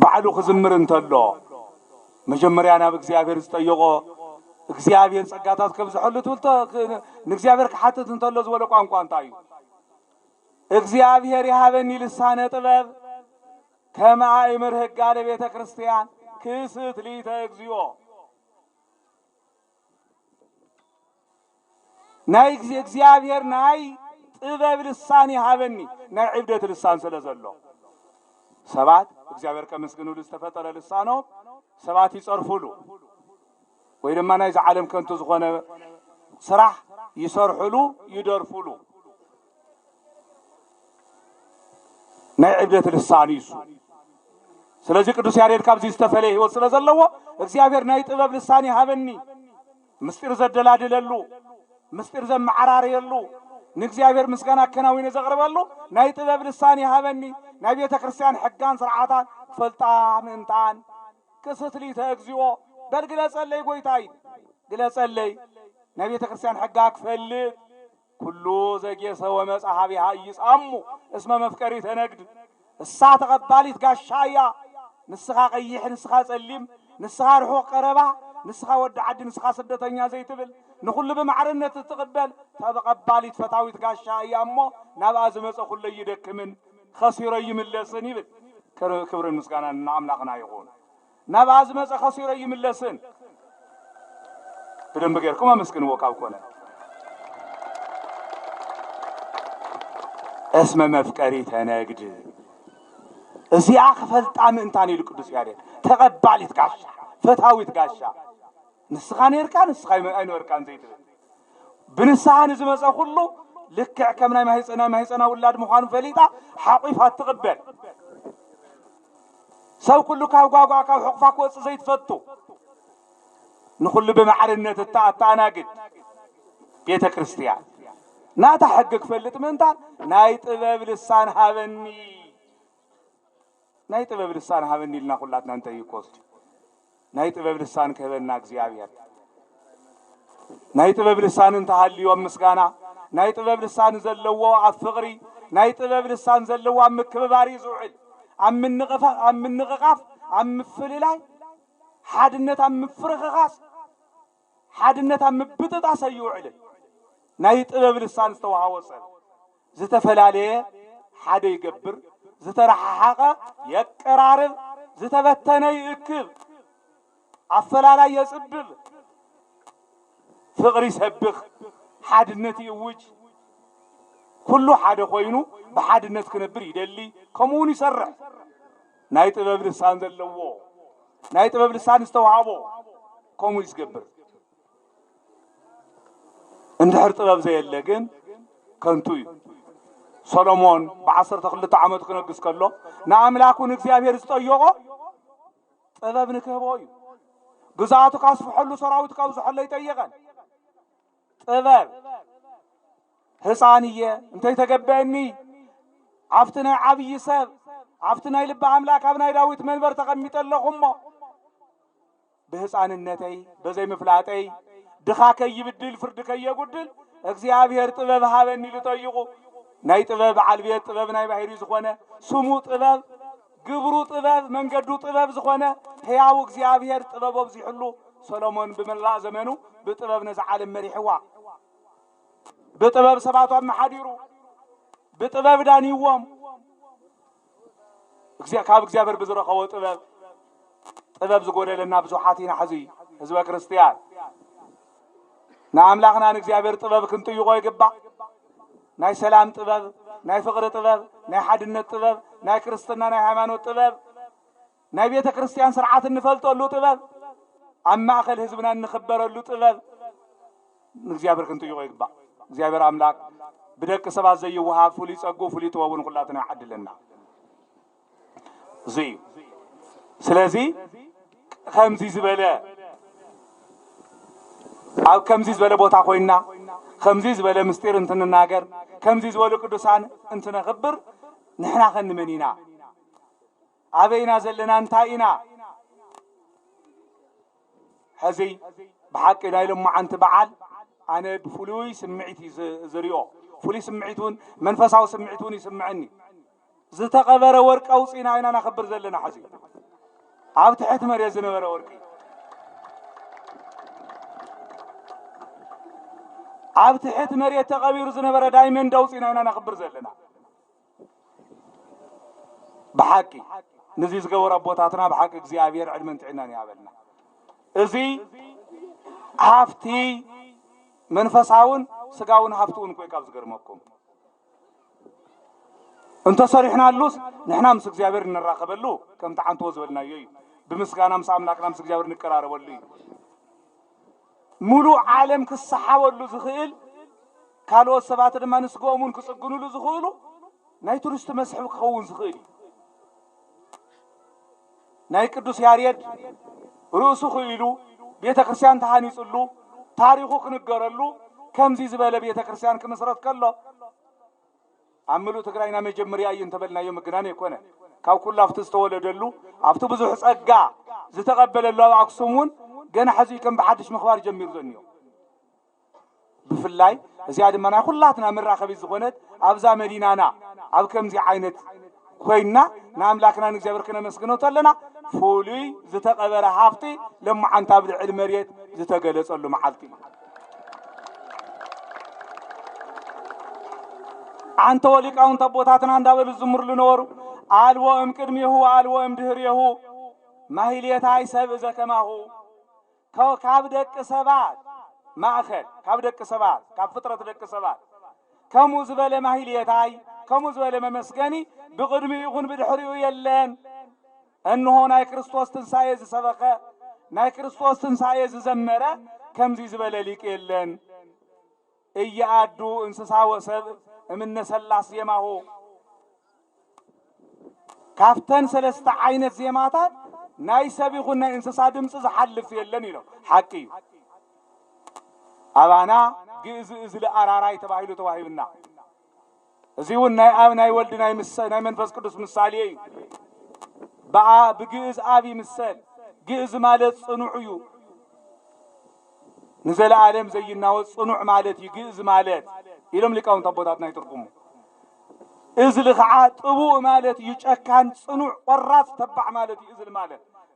ባዕሉ ክዝምር እንተሎ መጀመሪያ ናብ እግዚአብሔር ዝጠየቆ እግዚአብሔር ጸጋታት ከብዝሕሉ ትልተ ንእግዚአብሔር ከሓትት እንተሎ ዝበለ ቋንቋ እንታይ እዩ እግዚአብሔር ይሃበኒ ልሳነ ጥበብ ከመ አእምር ሕጋ ለቤተ ክርስቲያን ክስት ሊተ እግዚኦ ናይ እግዚአብሔር ናይ ጥበብ ልሳን ይሃበኒ ናይ ዕብደት ልሳን ስለዘሎ ሰባት እግዚአብሔር ከመስግኑሉ ዝተፈጠረ ልሳኖ ሰባት ይጸርፉሉ ወይ ድማ ናይ ዓለም ከንቱ ዝኾነ ስራሕ ይሰርሑሉ ይደርፉሉ ናይ ዕብደት ልሳን ይሱ ስለዚህ ቅዱስ ያሬድ ካብዚ ዝተፈለ ህይወት ስለዘለዎ እግዚአብሔር ናይ ጥበብ ልሳን ይሃበኒ ምስጢር ዘደላድለሉ ምስጢር ዘመዓራርየሉ ንእግዚአብሔር ምስጋና ከናዊነ ዘቅርበሉ ናይ ጥበብ ልሳን ይሃበኒ ናይ ቤተ ክርስቲያን ሕጋን ስርዓታት ፈልጣ ምንታን ክስት ሊተ እግዚኦ بل قلصلي قويتاي قلصلي نبيت كريستيان حقاك فلت كله زكي سوى مصحابي هايس امو اسمه مفكري تنقد الساعه تقبالي تقاشايا نسخا قيح نسخا صليم نسخا رحو قربا نسخا ود عد نسخا سدتኛ زيتبل نخل بمعرنت تقبل تقبالي تفتاوي تقاشايا امو نابا زمص كله يدكمن خسير يملسن يبل كبر مسكانا نعملاقنا يقول نابا زمص خسير يملسن بدن بغيركم مسكن وقاو كونه اسم مفكري تناقد ازيا خفلطام انتاني القدس ياريد تقبالي تقاشا فتاوي تقاشا نسخان يركان نسخاي اين وركان زيت بنسان زمص كله لكع كمنا ما هيصنا ولاد مخانو فليطا حقيفات تقبل سو كله كاغاغا كاو حقفاك وص زيت فتو نخل بمعرنت التاناقد بيت كريستيان ناتا حقك فلت منتان ناي طبب لسان هابني ناي طبب لسان هابني لنا كلاتنا انت يكوس ناي طبب لسان كبنا እግዚአብሔር ناي طبب لسان انت حليو مسغانا ناي طبب لسان زلوا افقري ناي طبب لسان زلوا مكبباري زوعل ام نققاف ام فللاي حادنت ام فرخخاس حادنت ام بتطا سيوعل ناي طبب لسان استوحاوصل زتفلاليه حدا يقبر زترححقه يقرارب زتبتنه يكب افلالا يصبب فقري سبخ حادنتي يوج كله حدا خوينو بحادنت كنبر يدلي كمون يسرع ناي طبب لسان زلو ناي طبب لسان استوحابو كمو يسقبر اندحر طبب زي اللقن كنتوي سولومون بعصر خلت عمت كنقس كله نعملاكون እግዚአብሔር ዝጠየቆ طبب نكهبوي ግዛቱ ካስፈሐሉ ሰራዊት ካውዝ ሐለ ይጠየቀን طبب ህፃንየ እንተይ ተገበኒ አፍትና ዓብይ ሰብ አፍትና ልብ አምላክ አብናይ ዳዊት መንበር ተቀሚጠለኹሞ በህፃንነተይ በዘይ መፍላጠይ ድኻከይ ይብድል ፍርድከይ ይጉድል እግዚአብሔር طبب ሃበኒ ልጠይቁ ናይ طبب ዓልቤት طبب ናይ ባህሪ ዝኾነ ስሙ طبب ግብሩ طبب መንገዱ طبب ዝኾነ ሕያው እግዚአብሔር طبب በዚሕሉ ሰሎሞን በመላእ ዘመኑ በጥበብ ነዝዓለም መሪሕዋ በጥበብ ሰባቷን መሐዲሩ በጥበብ ዳኒዎም ካብ እግዚአብሔር ብዝረኸቦ ጥበብ ዝጎደለና ብዙሓቲና ሕዚ ህዝበ ክርስቲያን نعملاقنا نእግዚአብሔር ጥበብ ክንጥይቆ ይግባእ ናይ ሰላም ጥበብ ናይ ፍቅሪ ጥበብ ናይ ሓድነት ጥበብ ናይ ክርስትና ናይ ሃይማኖት ጥበብ ናይ ቤተ ክርስቲያን ስርዓት እንፈልጠሉ ጥበብ ኣብ ማእከል ህዝብና እንኽበረሉ ጥበብ ንእግዚአብሔር ክንጥይቆ ይግባእ እግዚአብሔር አምላክ ብደቂ ሰባት ዘይወሃብ ፍሉይ ጸጉ ፍሉይ ጥበቡን ኩላትና ይዓድለና እዚ ስለዚ ከምዚ ዝበለ أو كم زيز بلا بوتا خوينا كم زيز بلا مستير انتنا ناقر كم زيز بلا قدسان انتنا غبر نحنا خن منينا عبينا زلنا انتاينا هزي بحق دايلو مع انت بعال انا بفلوي سمعتي زريو فلوي سمعتون منفساو سمعتوني سمعني زتقبر ورق اوصينا اينا نخبر زلنا حزي عب تحت مريز نبر ورقي عب تحت مريت تقبير زنبره دايمن دوصينا انا نخبر زلنا بحقي نزيز غور ابوتاتنا بحق እግዚአብሔር ዕድመን ጥዕናን ያበልና እዚ ሃፍቲ መንፈሳውን ስጋውን ሃፍቱን ቆይ ካብ ዝገርመኩም እንተ ሰሪሕናሉስ ንሕና ምስ እግዚአብሔር እንራኸበሉ ከም ተዓንቶ ዝበልናዮ እዩ ብምስጋና ምስ አምላክና ምስ እግዚአብሔር ንቀራረበሉ እዩ ሙሉ ዓለም ክሰሓበሉ ዝኽእል ካልኦት ሰባት ድማ ንስጎሙን ክጽግኑሉ ዝኽእሉ ናይ ቱሪስት መስሕብ ክኸውን ዝኽእል ናይ ቅዱስ ያሬድ ርእሱ ኽኢሉ ቤተ ክርስቲያን ተሃኒጽሉ ታሪኹ ክንገረሉ ከምዚ ዝበለ ቤተ ክርስቲያን ክምስረት ከሎ አምሉ ትግራይና መጀመሪያ እየንተበልናዮ ምግናን ይኮነ ካብ ኩሉ አፍቲ ዝተወለደሉ አፍቲ ብዙሕ ጸጋ ዝተቀበለሉ አክሱሙን ገና ሕዚ ከም በሓድሽ ምኽባር ጀሚሩ ዘኒዮ ብፍላይ እዚኣ ድማ ናይ ኩላትና መራኸቢት ዝኾነት ኣብዛ መዲናና ኣብ ከምዚ ዓይነት ኮይና ንኣምላክና ንእግዚአብሔር ክነመስግኖ ተለና ፍሉይ ዝተቐበረ ሃፍቲ ለማዓንታ ኣብ ልዕሊ መሬት ዝተገለጸሉ መዓልቲ አንተ ወሊቃውንት አቦታትና እንዳበሉ ዝምርሉ ነበሩ አልቦ እምቅድሚሁ አልቦ እምድህሪሁ ማህሌታይ ሰብእ ዘከማሁ ካብ ደቂ ሰባት ማእኸል ካብ ደቂ ሰባት ካብ ፍጥረት ደቂ ሰባት ከምኡ ዝበለ ማህሌታይ ከምኡ ዝበለ መመስገኒ ብቅድሚኡ ይኹን ብድሕሪኡ የለን እንሆ ናይ ክርስቶስ ትንሣኤ ዝሰበኸ ናይ ክርስቶስ ትንሣኤ ዝዘመረ ከምዚ ዝበለ ሊቅ የለን እያአዱ እንስሳ ወሰብ እምነ ሰላስ ዜማሁ ካፍተን ሰለስተ ዓይነት ዜማታት ናይ ሰብ ይኹን ናይ እንስሳ ድምፂ ዝሓልፍ የለን ኢሎም ሓቂ እዩ አባና ግእዝ እዝለ አራራይ ተባሂሉ ተዋሂብና እዚ እውን ናይ አብ ናይ ወልድ ናይ መንፈስ ቅዱስ ምሳሌ እዩ ብግእዝ አብ ይምሰል ግእዝ ማለት ጽኑዕ እዩ ንዘለዓለም ዘይናወጽ ጽኑዕ ማለት እዩ ግእዝ ማለት ኢሎም ሊቃውንት አቦታትና ይትርጉሙ እዝል ከዓ ጥቡእ ማለት እዩ ጨካን ጽኑዕ ቆራጽ ተባዕ ማለት እዩ እዝል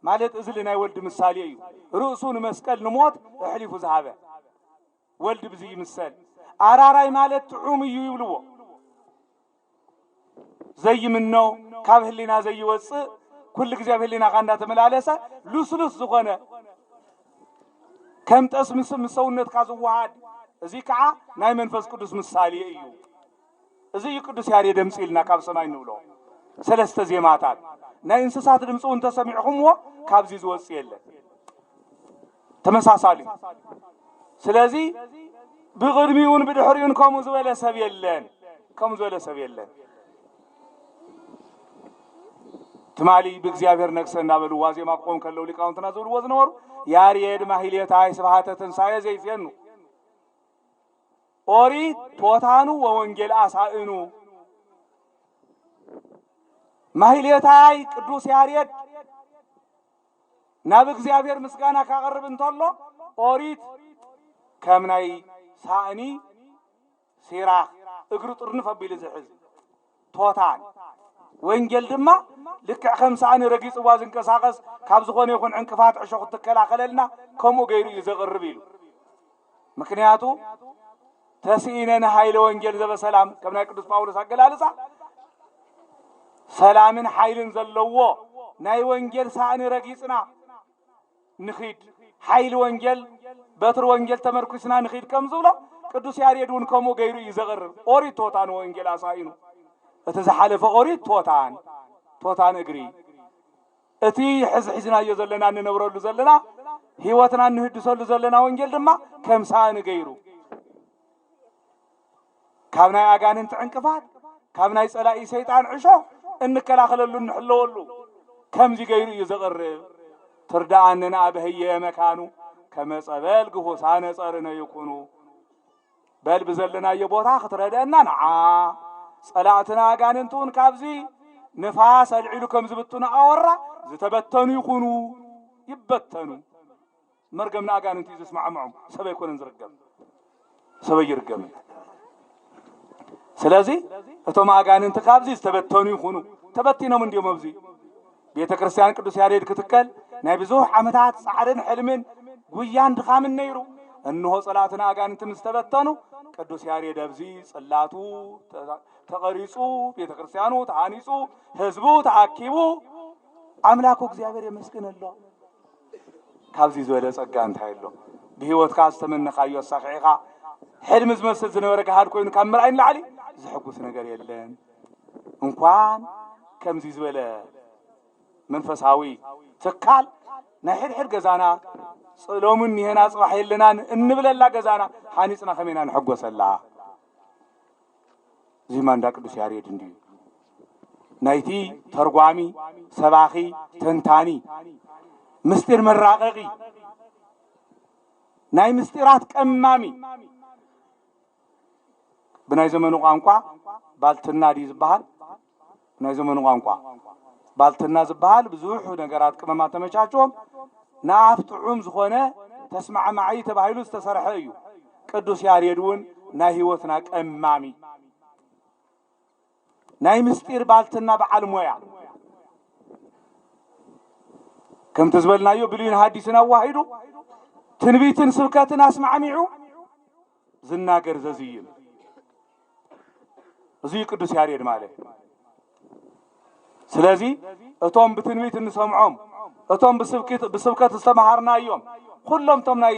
ማለት እዝል ናይ ወልድ ምሳሌ እዩ ርእሱ ንመስቀል ንሞት እሕሊፉ ዝሃበ ወልድ ብዚ ይምሰል አራራይ ማለት ጥዑም እዩ ይብልዎ ዘይምነው ካብ ህሊና ዘይወፅእ ኩሉ ግዜ ኣብ ህሊናኻ እንዳተመላለሰ ሉስሉስ ዝኾነ ከም ጠስ ምስ ሰውነትካ ዝወሃድ እዚ ከዓ ናይ መንፈስ ቅዱስ ምሳሌ እዩ እዚ ቅዱስ ያሬድ ድምፂ ኢልና ካብ ሰማይ ንብሎ ሰለስተ ዜማታት ናይ እንስሳት ድምፂ እውን ተሰሚዕኹምዎ ካብዚ ዝወፅእ የለን ተመሳሳሊ ስለዚ ብቅድሚውን ብድሕሪውን ከምኡ ዝበለ ሰብ የለን ከምኡ ዝበለ ሰብ የለን ትማሊ ብእግዚአብሔር ነግሰ እንዳበሉ ዋዜማ ቆም ከለው ሊቃውንትና ዝብልዎ ዝነበሩ ያሬድ ማህሌታይ ስብሐተ ትንሣኤ ዘይፍየኑ ኦሪት ቶታኑ ወወንጌል አሳእኑ ማህሌታይ ቅዱስ ያሬድ ናብ እግዚአብሔር ምስጋና ካቀርብ እንተሎ ኦሪት ከም ናይ ሳእኒ ሲራኽ እግሩ ጥርንፍ ኣቢሉ ዝሕዝ ቶታን ወንጌል ድማ ልክዕ ከም ሳእኒ ረጊፅዋ ዝንቀሳቀስ ካብ ዝኾነ ይኹን ዕንቅፋት ዕሾኽ ትከላኸለልና ከምኡ ገይሩ እዩ ዘቕርብ ኢሉ ምክንያቱ ተስኢነን ኃይለ ወንጌል ዘበሰላም ከም ናይ ቅዱስ ጳውሎስ አገላለጻ ሰላምን ኃይልን ዘለዎ ናይ ወንጌል ሳእኒ ረጊፅና ንኺድ ኃይል ወንጌል በትር ወንጌል ተመርኩስና ንኺድ ከም ዝብሎ ቅዱስ ያሬድ እውን ከምኡ ገይሩ እዩ ዘቕርብ ኦሪት ቶታን ወንጌል አሳኢኑ እቲ ዝሓለፈ ኦሪት ቶታን እግሪ እቲ ሕዝሒዝናዮ ዘለና እንነብረሉ ዘለና ህይወትና እንህድሰሉ ዘለና ወንጌል ድማ ከም ሳእኒ ገይሩ ካብ ናይ አጋንንት ዕንቅፋት ካብ ናይ ጸላኢ ሰይጣን ዕሾኽ እንከላኸለሉ እንሕለወሉ ከምዚ ገይሩ እዩ ዘቕርብ ትርዳኣንና አብህየ መካኑ ከመጸበል ግሁሳነ ጸርነ ይኩኑ በል ብዘለናዮ ቦታ ክትረድአና ንዓ ጸላእትና አጋንንቱን ካብዚ ንፋስ አልዒሉ ከም ዝብቱና አወራ ዝተበተኑ ይኹኑ ይበተኑ መርገምና አጋንንቱ እዩ ዝስማዕምዑ ሰብ ኣይኮነን ዝርገም ሰብ ይርገም ስለዚ እቶም አጋንንት ካብዚ ዝተበተኑ ይኹኑ ተበቲኖም እንዲዮም ኣብዚ ቤተ ክርስቲያን ቅዱስ ያሬድ ክትከል ናይ ብዙሕ ዓመታት ጻዕርን ሕልምን ጉያን ድኻምን ነይሩ እንሆ ጸላእትና አጋንንት ምስተበተኑ ቅዱስ ያሬድ ኣብዚ ጽላቱ ተቀሪጹ ቤተ ክርስቲያኑ ተሃኒጹ ህዝቡ ተአኪቡ አምላኩ እግዚአብሔር የመስግነሎ ካብዚ ዝበለ ጸጋ እንታይ ኣሎ ብህይወትካ ዝተመነኻዮ አሳኺዕኻ ሕልም ዝመስል ዝነበረ ገሃድ ኮይኑ ካብ ምርኣይ ንላዕሊ ዝሕጉስ ነገር የለን እንኳን ከምዚ ዝበለ መንፈሳዊ ትካል ናይ ሕድሕድ ገዛና ሎምን ይሄና ጽባሕ የለናን እንብለላ ገዛና ሃኒጽና ከመይና ንሕጎሰላ እዚ ማንዳ ቅዱስ ያሬድ እንዲሁ ናይቲ ተርጓሚ ሰባኺ ተንታኒ ምስጢር መራቀቂ ናይ ምስጢራት ቀማሚ ብናይ ዘመኑ ቋንቋ ባልትና ዲ ዝበሃል ብናይ ዘመኑ ቋንቋ ባልትና ዝበሃል ብዙሕ ነገራት ቅመማት ተመቻችዎም ናፍጥዑም ዝኾነ ተስማዕ ማዓይ ተባሂሉ ዝተሰርሐ እዩ ቅዱስ ያሬድ እውን ናይ ህይወትና ቀማሚ ናይ ምስጢር ባልትና በዓል ሞያ ከም ተዝበልናዮ ብሉይን ሐዲስን አዋሂዱ ትንቢትን ስብከትን አስማዕሚዑ ዝናገር ዘዝይም እዚ ቅዱስ ያሬድ ማለት ስለዚህ እቶም ብትንቢት እንሰምዖም እቶም ብስብከት ዝተማሃርናዮም ኩሎም ቶም ናይ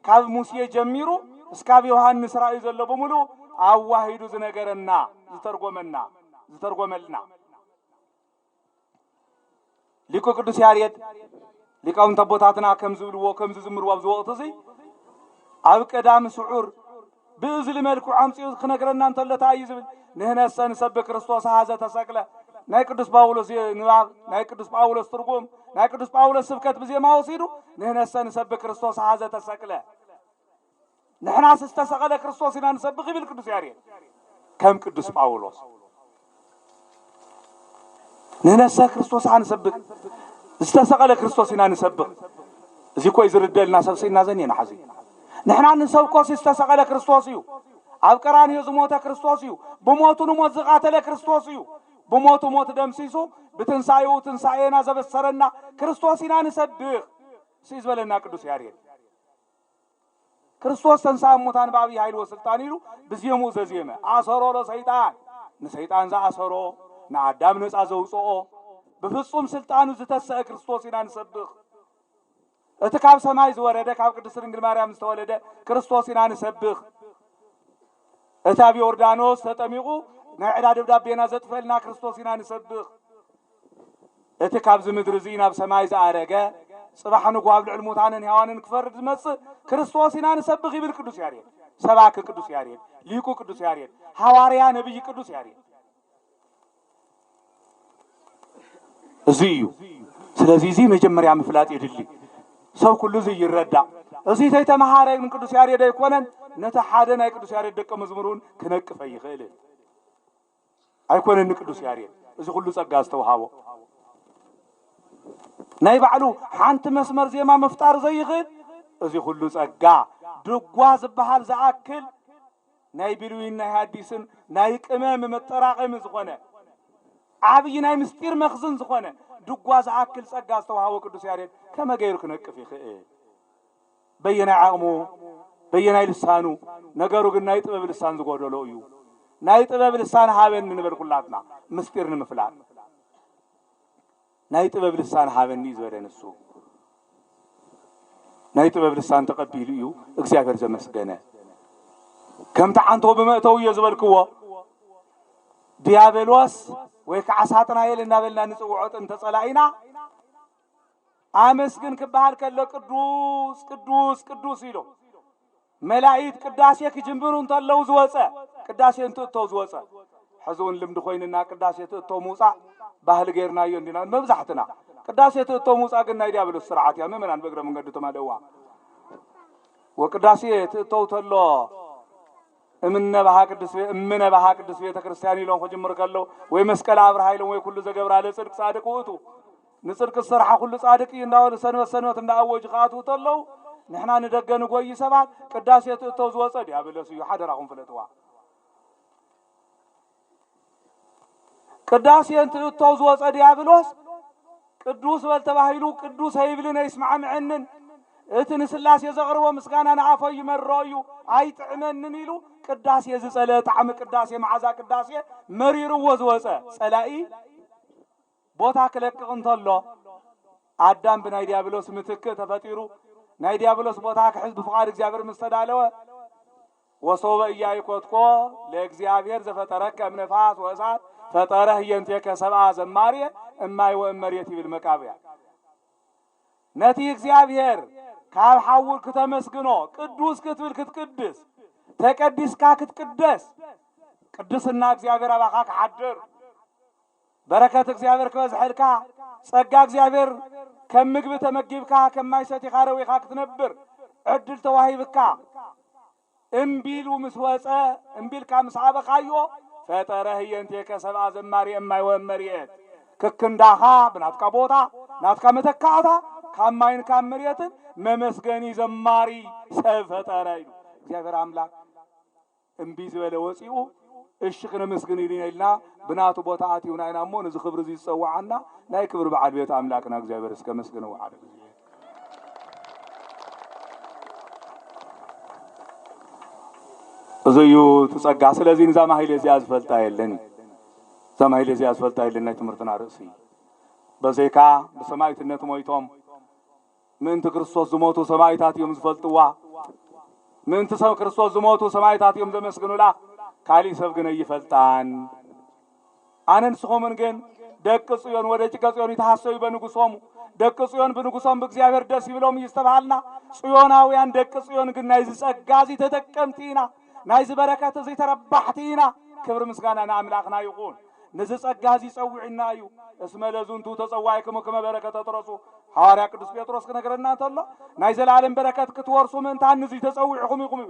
ካብ ሙሴ ጀሚሩ እስካብ ዮሐንስ ራእይ ዘሎ በሙሉ አዋሂዱ ዝነገረና ዝተርጎመልና ሊቁ ቅዱስ ያሬድ ሊቃውንት አቦታትና ከም ዝብልዎ ከም ዝዝምርዎ ኣብዚ ወቅት እዚ ኣብ ቀዳም ስዑር ብእዝሊ መልክዑ አምፂኡ ክነግረና እንተለታ እዩ ዝብል ንህነሰ ንሰብክ ክርስቶስ ሃዘ ተሰቅለ ናይ ቅዱስ ጳውሎስ ንባብ ናይ ቅዱስ ጳውሎስ ትርጉም ናይ ቅዱስ ጳውሎስ ስብከት ብዜማ ወሲዱ ንህነሰ ንሰብክ ክርስቶስ ሃዘ ተሰቅለ ንሕና ዝተሰቀለ ክርስቶስ ኢና ንሰብክ ይብል ቅዱስ ያሬድ ከም ቅዱስ ጳውሎስ ንህነሰ ክርስቶስ ንሰብክ ዝተሰቀለ ክርስቶስ ኢና ንሰብክ እዚ ኮይ ዝርደልና ሰብሲና ዘኔና ሓዚ ንሕና ንሰብኮስ ዝተሰቀለ ክርስቶስ እዩ ኣብ ቀራንዮ ዝሞተ ክርስቶስ እዩ ብሞቱ ንሞት ዝቃተለ ክርስቶስ እዩ ብሞቱ ሞት ደምሲሱ ብትንሳኤው ትንሳኤና ዘበሰረና ክርስቶስ ኢና ንሰብክ ሲዝበለና ቅዱስ ያሬድ ክርስቶስ ተንሳእ ሙታን በአብይ ኃይል ወስልጣን ይሉ ብዜሙ ዘዜመ አሰሮ ለሰይጣን ንሰይጣን ዘአሰሮ ንአዳም ነፃ ዘውፅኦ ብፍጹም ስልጣኑ ዝተሰአ ክርስቶስ ኢና ንሰብክ እቲ ካብ ሰማይ ዝወረደ ካብ ቅድስት ድንግል ማርያም ዝተወለደ ክርስቶስ ኢና ንሰብክ እቲ ኣብ ዮርዳኖስ ተጠሚቁ ናይ ዕዳ ደብዳቤና ዘጥፈልና ክርስቶስ ኢና ንሰብክ እቲ ካብዚ ምድሪ እዚ ናብ ሰማይ ዝኣረገ ጽባሕ ንጓብ ልዕል ሙታንን ሕያዋንን ክፈርድ ዝመጽእ ክርስቶስ ኢና ንሰብክ ይብል ቅዱስ ያሬድ ሰባክ ቅዱስ ያሬድ ሊቁ ቅዱስ ያሬድ ሐዋርያ ነብይ ቅዱስ ያሬድ እዚ እዩ ስለዚህ እዚ መጀመርያ ምፍላጥ ይድሊ ሰው ኩሉ እዚ ይረዳ እዚ ተይተመሃረ ምን ቅዱስ ያሬድ አይኮነን ነታ ሓደ ናይ ቅዱስ ያሬድ ደቀ መዝሙሩን ክነቅፈ ይኽእል አይኮነን ቅዱስ ያሬድ እዚ ሁሉ ጸጋ ዝተውሃቦ ናይ ባዕሉ ሓንቲ መስመር ዜማ መፍጣር ዘይኽእል እዚ ሁሉ ጸጋ ድጓ ዝበሃል ዝኣክል ናይ ብሉይን ናይ ሐዲስን ናይ ቅመም መጠራቀም ዝኾነ ዓብይ ናይ ምስጢር መኽዝን ዝኾነ ድጓ ዝኣክል ጸጋ ዝተውሃቦ ቅዱስ ያሬድ ከመገይሩ ክነቅፍ ይኽእል በየናይ ዓቕሙ በየናይ ልሳኑ ነገሩ ግን ናይ ጥበብ ልሳን ዝጎደሎ እዩ ናይ ጥበብ ልሳን ሃበን ንበል ኩላትና ምስጢር ንምፍላጥ ናይ ጥበብ ልሳን ሃበኒ ዝበለን እሱ ናይ ጥበብ ልሳን ተቀቢሉ እዩ እግዚአብሔር ዘመስገነ ከም ተዓንቶ በመእተው የዝበልክዎ ዲያብሎስ ወይ ከዓሳጥናኤል እናበልና ንጽውዖት እንተጸላኢና አመስግን ክባሃል ከለ ቅዱስ ቅዱስ ቅዱስ ኢሎ መላእክት ቅዳሴ ክጅምሩ እንተለው ዝወፀ ቅዳሴ እንትእተው ዝወፀ ሕዙን ልምድ ኮይንና ቅዳሴ ትእተው ሙፃእ ባህል ገይርናዮ እንዲና መብዛሕትና ቅዳሴ ትእተው ሙፃእ ግን ናይ ዲያብሎስ ስርዓት ያ ምእመናን በእግረ መንገዱ ተማለዋ ወቅዳሴ ትእተው ተሎ እምነ ባሃ ቅዱስ ቤተ ክርስቲያን ኢሎም ከጅምር ከለው ወይ መስቀል አብርሃ ኢሎም ወይ ኩሉ ዘገብራ ለጽድቅ ጻድቅ ውእቱ ንጽድቅ ስርሐ ኩሉ ጻድቅ እንዳወል ሰንበት እንዳአወጅ ኻቱ ተለው ንሕና ንደገ ንጎይ ሰባት ቅዳሴ ትእተው ዝወፀ ዲያብሎስ እዩ ሓደራኹም ፍለጥዋ ቅዳሴ ትእተው ዝወፀ ዲያብሎስ ቅዱስ በልተባሂሉ ቅዱስ አይብልን አይስማዕምዕንን እቲ ንስላሴ ዘቅርቦ ምስጋና ንዓፈው ይመረዩ አይጥዕመንን ኢሉ ቅዳሴ ዝጸለ ጣዕሚ ቅዳሴ መዓዛ ቅዳሴ መሪርዎ ዝወፀ ጸላኢ ቦታ ክለቅቕ እንተሎ አዳም ብናይ ዲያብሎስ ምትክ ተፈጢሩ ናይ ዲያብሎስ ቦታ ክሕዝ ብፍቃድ እግዚአብሔር መስተዳለወ ወሶበ ኢያይኮትኮ ለእግዚአብሔር ዘፈጠረከ እምነፋስ ወእሳት ፈጠረህ የንቴከ ሰብአ ዘማርየ እማይ ወእመሬት ይብል መቃብያ ነቲ እግዚአብሔር ካብ ሓውር ከተመስግኖ ቅዱስ ክትብል ክትቅድስ ተቀዲስካ ክትቅደስ ቅድስና እግዚአብሔር አባኻ ክሓድር በረከት እግዚአብሔር ከበዝሕልካ ጸጋ እግዚአብሔር ከም ምግቢ ተመጊብካ ከማይ ሰቲኻ ረዊኻ ክትነብር ዕድል ተዋሂብካ እምቢል ምስ ወፀ እምቢልካ ምስ ዓበኻዮ ፈጠረህ የንቴከ ሰብአ ዘማርየ እማይ ወእመሬት ክክንዳኻ ብናትካ ቦታ ናትካ መተካእታ ካማይን ካመሪያትን መመስገኒ ዘማሪ ሰፈጠረ ይሉ እግዚአብሔር አምላክ እምቢ ዝበለ ወፂኡ እሺ ክነመስግን ይልና ብናቱ ቦታ አትዩና ኢናሞ ነዚ ክብር እዚ ይጸዋዓና ናይ ክብር በዓል ቤት አምላክና እግዚአብሔር እስከ መስግነው ዓለ እዚዩ ተጸጋ ስለዚህ ንዛ ማህሌ እዚያ ዝፈልጣ የለን ዘማህሌ እዚያ ዝፈልጣ የለን ናይ ትምህርትና ርእሲ በዘይካ በሰማዕትነት ሞይቶም ምንት ክርስቶስ ዝሞቱ ሰማዕታት እዮም ዝፈልጥዋ ምንት ሰው ክርስቶስ ዝሞቱ ሰማዕታት እዮም ዘመስግኑላ ካሊ ሰብ ግን ይፈልጣን አነን ስኹምን ግን ደቅ ጽዮን ወደ ጭቃ ጽዮን ይተሐሰዩ በንጉሶም ደቅ ጽዮን በንጉሶም በእግዚአብሔር ደስ ይብሎም ይስተባሃልና ጽዮናውያን ደቅ ጽዮን ግን ናይ ዝጸጋዚ ተጠቀምቲና ናይ ዝበረከት እዚ ተረባሕቲና ክብር ምስጋና ለአምላክና ይኹን ነዚ ጸጋዚ ጸውዕናዩ እስመ ለዙንቱ ተጸዋይክሙ ከመ በረከተ ተረሱ ሐዋርያ ቅዱስ ጴጥሮስ ከነገረና ተሎ ናይ ዘላለም በረከት ክትወርሱ ምንታን ነዚ ተጸውዕኩም ይኹም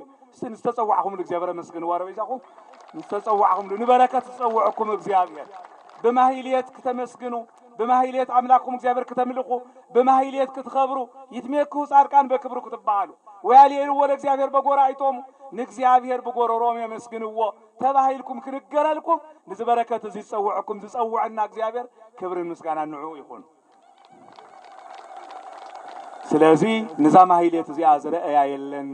ንስተጸዋዕኩም ለእግዚአብሔር መስግን ወረበይዛኩም ንስተጸዋዕኩም ንበረከት ተጸውዕኩም እግዚአብሔር በማህሌት ከተመስግኑ በማህሌት አምላክኩም እግዚአብሔር ከተምልኩ በማህሌት ክትኸብሩ ይትሜኩ ጻድቃን በክብሩ ክትባሉ ወያሌሉ ወለ እግዚአብሔር በጎራይቶም ንእግዚአብሔር በጎሮሮም የመስግንዎ ተባሂልኩም ክንገረልኩም ንዝበረከት እዚ ጸውዕኩም ዝጸውዕና እግዚአብሔር ክብርን ምስጋና ንዑ ይኹን ስለዚህ ንዛ ማህሌት እዚ አዝረአያ የለን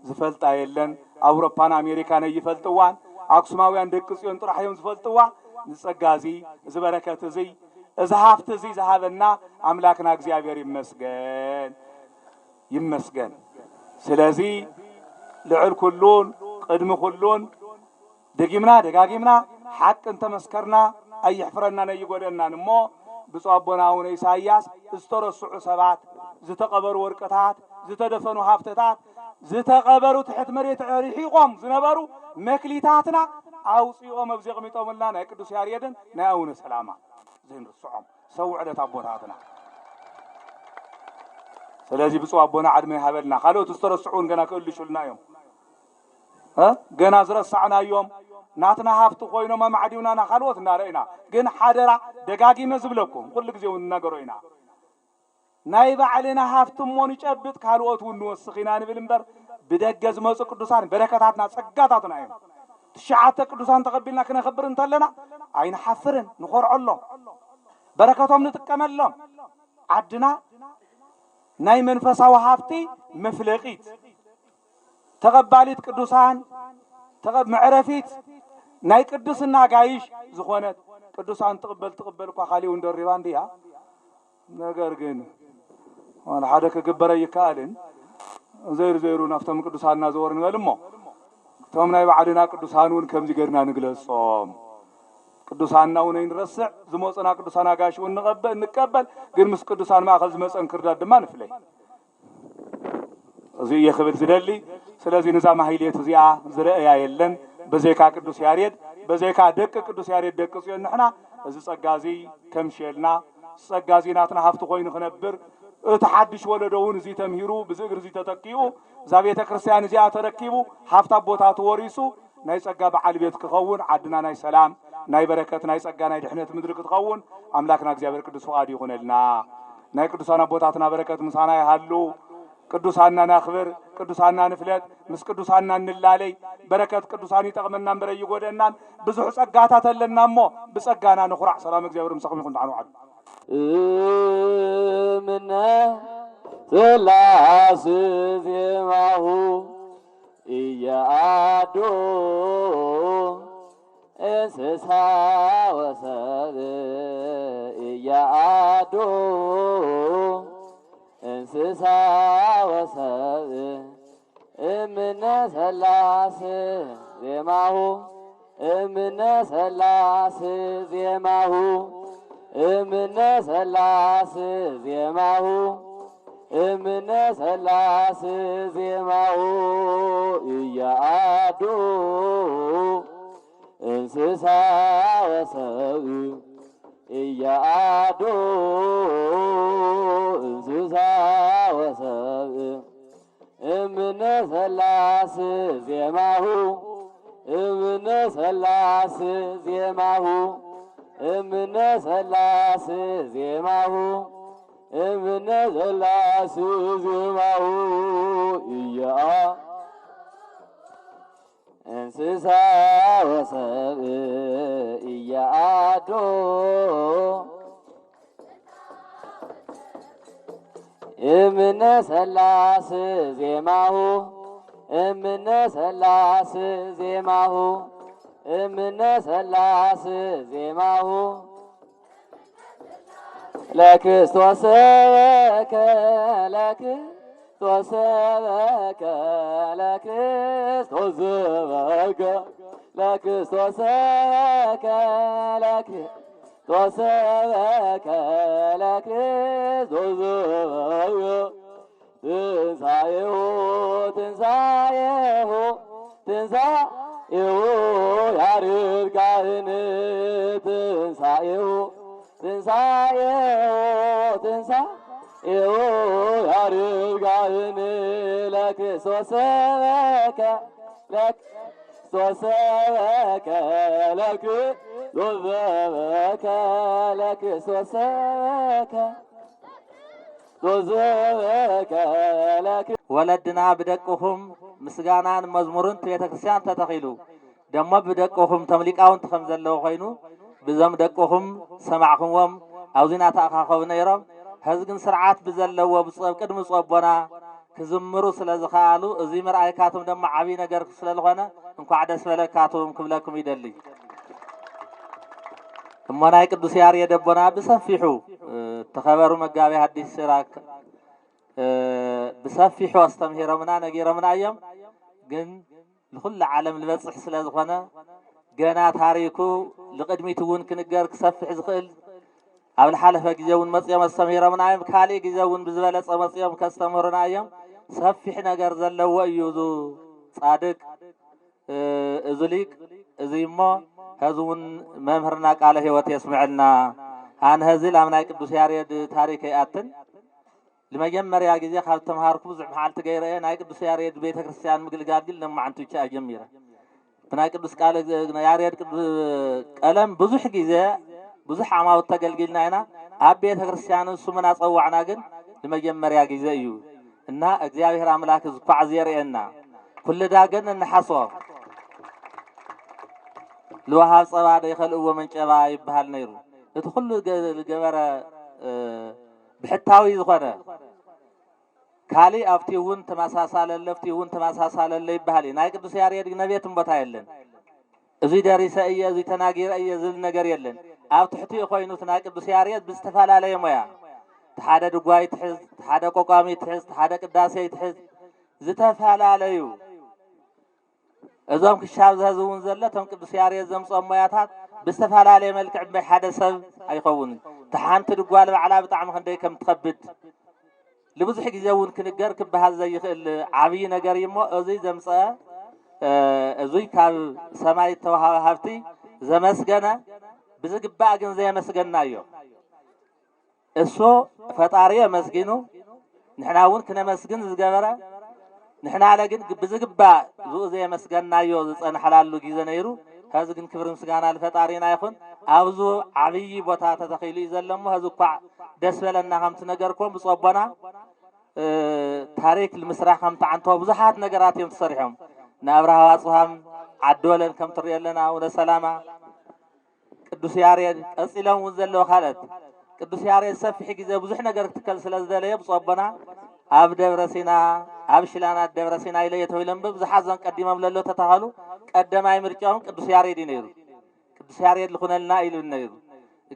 ዝፈልጣ የለን አውሮፓና አሜሪካን ይፈልጥዋን አክሱማውያን ደቅ ጽዮን ጥራሕዮም ዝፈልጥዋ ንጸጋዚ ዝበረከት እዚ እዝሃፍት እዚ ዝሃበና አምላክና እግዚአብሔር ይመስገን ይመስገን ስለዚህ ልዕል ኩሉን ቅድሚ ኩሉን ደጊምና ደጋጊምና ሐቅ እንተመስከርና አይሕፍረና ነይጎደና እሞ ብፁዕ አቦና አቡነ ኢሳይያስ ዝተረስዑ ሰባት ዝተቀበሩ ወርቀታት ዝተደፈኑ ሃፍተታት ዝተቀበሩ ትሕት መሬት ሪሒቆም ዝነበሩ መክሊታትና አውጽኦም ኣብዚ ቅሚጦምልና ናይ ቅዱስ ያሬድን ናይ አቡነ ሰላማ ዘይንርስዖም ሰውዕለት አቦታትና ስለዚህ ብፁዕ አቦና ዓድመ ይሃበልና ካልኦት ዝተረስዑን ገና ክእልሹልና እዮም ገና ዝረሳዕናዮም ናትና ሃፍቲ ኮይኖም ማዕዲውናና ካልኦት እናረኢና ግን ሓደራ ደጋጊመ ዝብለኩም ኩሉ ግዜ ንነገሮ ኢና ናይ ባዕልና ሃፍቲ ሞን ይጨብጥ ካልኦት ንወስኺና ንብል እምበር ብደገ ዝመፁ ቅዱሳን በረከታትና ጸጋታትና እዮም ትሽዓተ ቅዱሳን ተቀቢልና ክነኽብር እንተለና ኣይንሓፍርን ንኾርዖሎም በረከቶም ንጥቀመሎም ዓድና ናይ መንፈሳዊ ሃፍቲ መፍለቂት ተቀባሊት ቅዱሳን መዕረፊት ናይ ቅዱስና ጋይሽ ዝኾነት ቅዱሳን ተቀበል እኳ ካሊው እንደሪባ እንዲያ ነገር ግን ዋላ ሓደ ከገበረ ይካልን ዘይሩ ናፍቶም ቅዱሳንና ዘወር ንበልሞ ቶም ናይ ባዕልና ቅዱሳኑን ከምዚ ገርና ንግለጾም ቅዱሳንና እውን ይንረስዕ ዝሞጽና ቅዱሳን ጋይሽ ንቀበል ግን ምስ ቅዱሳን ማእኸል ዝመጸን ክርዳድ ድማ ንፍለይ እዚ የኽብል ዝደሊ ስለዚህ ንዛ ማህሌት እዚኣ ዝረአያ የለን በዘይካ ቅዱስ ያሬድ በዘይካ ደቅ ቅዱስ ያሬድ ደቅ ጽዮን ንሕና እዚ ጸጋዚ ከምሸልና ጸጋዚ ናትና ሃፍቲ ኮይኑ ክነብር ተሓድሽ ወለዶውን እዚ ተምሂሩ ብዝእግር እዚ ተተኪኡ እዛ ቤተ ክርስቲያን እዚኣ ተረኪቡ ሃፍታ ቦታ ተወሪሱ ናይ ጸጋ በዓል ቤት ክኸውን ዓድና ናይ ሰላም ናይ በረከት ናይ ጸጋ ናይ ድሕነት ምድሪ ክትኸውን አምላክና እግዚአብሔር ቅዱስ ፈቃድ ይኹነልና ናይ ቅዱሳን አቦታትና በረከት ምሳና ይሃሉ ቅዱሳንና ናኽብር ቅዱሳንና ንፍለጥ ምስ ቅዱሳንና እንላለይ በረከት ቅዱሳን ይጠቅመና እምበረ ይጎደናን ብዙሕ ጸጋታት ኣለና እሞ ብጸጋና ንኹራዕ ሰላም እግዚአብሔር ምስኹም ይኹን ተዓኑ ዓዱ ምነ ስላስ ዜማሁ እያአዶ እንስሳ ወሰብ እያአዶ እንስሳ ወሰብ እምነ ሰላስ ዜማሁ እምነ ሰላስ ዜማሁ እምነ ሰላስ ዜማሁ እምነ ሰላስ ዜማሁ እያአዶ እንስሳ ወሰብ እያአዶ እንስሳ ወሰብ እምነ ሰላስ ዜማሁ እምነ ሰላስ ዜማሁ እምነ ሰላስ ዜማሁ እምነ ሥላሴ ዜማሁ እያ እንስሳ ወሰብእ እያአዶ እምነ ሥላሴ ዜማሁ እምነ ሥላሴ ዜማሁ እምነ ሥላሴ ዜማሁ ለክርስቶስ ሰበከ ለክርስቶስ ሰበከ ለክርስቶስ ሰበከ ለክርስቶስ ሰበከ ለክርስቶስ ሰበከ ለክርስቶስ ሰበከ ትንሣኤሁ ትንሣኤሁ ትንሣኤሁ ያሬድ ካህን ትንሣኤሁ ትንሣኤሁ ትንሣኤሁ ያሬድ ካህን ለክርስቶስ ሰበከ ለክርስቶስ ሰበከ ለክርስቶስ ሰበከ ለክርስቶስ ሰበከ ወለድና ብደቅኹም ምስጋናን መዝሙርን ቤተ ክርስቲያን ተተኺሉ ደሞ ብደቅኹም ተምሊቃውንቲ ከም ዘለዎ ኮይኑ ብዞም ደቅኹም ሰማዕኹምዎም ኣብዚና ተኣኻኸቡ ነይሮም ሕዚ ግን ስርዓት ብዘለዎ ቅድሚ ፀቦና ክዝምሩ ስለ ዝኸኣሉ እዚ ምርኣይካቶም ደሞ ዓብዪ ነገር ስለ ዝኾነ እንኳዕ ደስ በለካቶም ክብለኩም ይደሊ እሞ ናይ ቅዱስ ያሬድ ኣቦና ብሰፊሑ ተኸበሩ መጋቢ ሐዲስ ሲራክ ብሰፊሑ ኣስተምሂሮምና ነጊሮምና እዮም ግን ንኩሉ ዓለም ዝበፅሕ ስለ ዝኾነ ገና ታሪኩ ልቅድሚት እውን ክንገር ክሰፍሕ ዝኽእል ኣብ ዝሓለፈ ግዜ እውን መፅኦም ኣስተምሂሮምና እዮም ካሊእ ግዜ እውን ብዝበለፀ መፅኦም ከስተምህሩና እዮም ሰፊሕ ነገር ዘለዎ እዩ እዚ ጻድቅ እዚ ሊቅ እዚ እሞ هذا ممهرنا قال هوت يسمعنا عن هذه الأمناء قدوس ياريد تاريخ أتن لما جمر يا جزية خالد تمهاركم زعم حالة غيره ناي قدوس ياريد بيت كريستيان مقل قادل لما عنتو شيء جميرة بناي قدوس قال ياريد قلم بزح جزية بزح عما وتقل قلنا هنا أبيت كريستيان سمنا صوعنا جن لما جمر يا جزية يو إنها أجزاء هرام لاك زقع زيرنا كل دا جن النحصو لو هذا صباح يخلق ومن شباب يبهال نيرو تدخل الجبرة بحتاوي زخرة كالي أفتيون تماساسال اللي أفتيون تماساسال اللي يبهالي نايك بسياري يدق نبيتم بتايلن زي داريسة أيه زي تناجير أيه زي النجار يلن أو تحتي أخوينو تنايك بسياري بستفعل عليه مويا تحدى دقاي تحز تحدى قوقامي تحز تحدى قداسي تحز زي تفعل عليه أزام كشاب زهزون زلة تم قدوس ياريد زم صمياتات باستفعال عليه ملك عبد حدث أيقون تحانت الرجال على بطعم خندي كم تخبط لبزح يزون كنجار كبهذا زي العبي نجاري ما أزي زمسة أزي كال سماي توها هفتي زمسجنا بزق باجن زي مسجنا يو السو فتارية مسجنو نحناون كنا مسجن زجبرة نحن على جن بزقبا زو زي مسجنا يوز أنا حلال لو جيزنا يرو هذا جن كبر مسجنا الفتارين أيخون أوزو عبي بطاطا تخيلي زلمو هذا قع دسبل النهم تنجركم بصوبنا تاريخ المسرح هم تعنتوا بزحات نجارات يوم تصريحهم نابرها واصهم عدولا كم تري لنا ولا سلامة قدوس ياريد أصلهم وزلوا خالد قدوس ياريد سفح جزء بزح نجار تكل سلسلة بصوبنا أب دبرسينا أب شلانا دبرسينا إلى يتويلن ببزحازن قديم مللو تتهالو قدم أي مرجعهم قدوس ياريد نيرو قدوس ياريد لخنا لنا إلى النيرو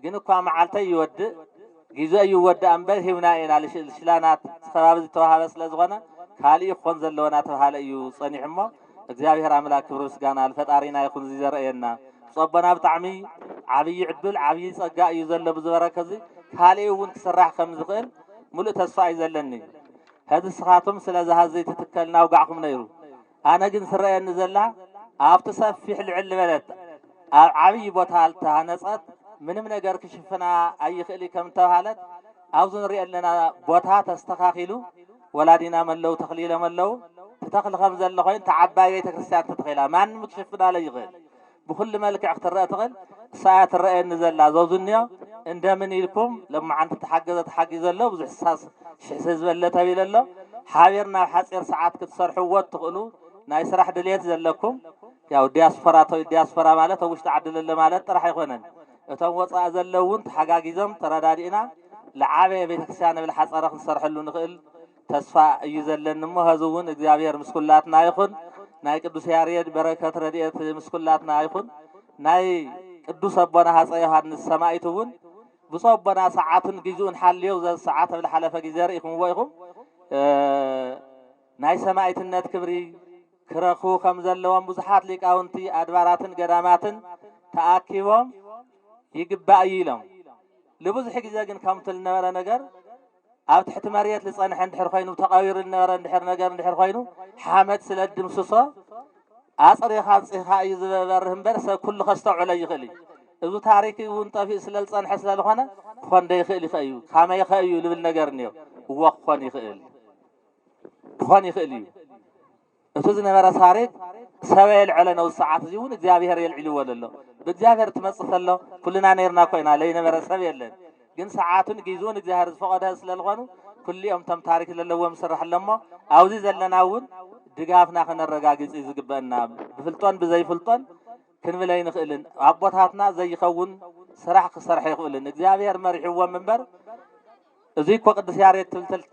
جنو قام عالته يود جزء يود أمبر هنا إن على شلانات خراب التوها بس لزغنا خالي خنز اللونات وحاله يصنع ما እግዚአብሔር አምላክ ክብር ምስጋና ለፈጣሪና ይኹን ዝዘረየና ጸበና ብጣዕሚ ዓብይ ዕድል ዓብይ ጸጋ እዩ ዘሎ ብዝበረከዚ ካሊውን ክስራሕ ከም ዝኽእል ሙሉእ ተስፋ እዩ ዘለኒ هذا السخاتم سلازة هذه تتكلنا وقعكم نيرو أنا جن سرّي النزلة أفتصف في العل بلد عبي بطالتها نصت من جرك شفنا أي خلي كم تهالت أوزن رئي لنا بطها تستخاخلو ولادنا من لو تخليل من لو تتخل خمز اللغين تعباية كريستيان تتخيلها ما مكشفنا لا يغير بكل ملك اخترت تغل ساعة الرئي النزلة زوزنيا እንደምን ይልኩም ለማዓንቲ ተሓገዘ ኣሎ ብዙሕ ሳስ ሽሕ ዝበለ ተቢለ ኣሎ ሓቢርና ሓፂር ሰዓት ክትሰርሕዎ ትኽእሉ ናይ ስራሕ ድልየት ዘለኩም ያው ዲያስፖራ ማለት ውሽጢ ዓዲ ዘሎ ማለት ጥራሕ ኣይኮነን እቶም ወፃእ ዘለውን ተሓጋጊዞም ተረዳዲእና ለዓበየ ቤተክርስትያን ብል ሓፀረ ክንሰርሐሉ ንኽእል ተስፋ እዩ ዘለኒ እሞ ህዚ እውን እግዚኣብሔር ምስኩላትና ይኹን ናይ ቅዱስ ያሬድ በረከት ረድኤት ምስኩላትና ይኹን ናይ ቅዱስ ኣቦና ሃፀይ ዮሃንስ ሰማዕቱ እውን ብፁዕ ኣቦና ሰዓትን ግዜኡን ሓልዩ ዘ ሰዓት ኣብ ዝሓለፈ ግዜ ርኢኹምዎ ኢኹም ናይ ሰማዕትነት ክብሪ ክረኽቡ ከም ዘለዎም ብዙሓት ሊቃውንቲ ኣድባራትን ገዳማትን ተኣኪቦም ይግባእ እዩ ኢሎም لبوز حق زاجن كامتل نورا نجار أو تحت مريت لصان عند حرخينو تقاير النورا نحر نجار نحر خينو حامد سلد مسوسا أصر يخاص إخاء يزبرهم برسا كل خستع على يخلي إذا تاريخي وانطفي سلل صان حسن الخانة خان ده يخلي خيو خام يخيو لبل نجار نيو وقفان يخلي خان يخلي إذا نورا تاريخ سويل على نو الساعات زيون إجابيها العلو ولا لا بجابر تمسك الله كلنا نيرنا كوينا لينا مرسل يلن جن ساعاتون جيزون إجابر فقد هسل الغنو كل يوم تم تاريخ للو مسرح لما عاوزي زلنا ون دقافنا خنا الرجاجز إذا جبنا بفلتون بزي فلتون كن ملاين خلنا عبطاتنا زي خون صرح يقولن إجابير مريح هو منبر زيك وقت سيارة تلتل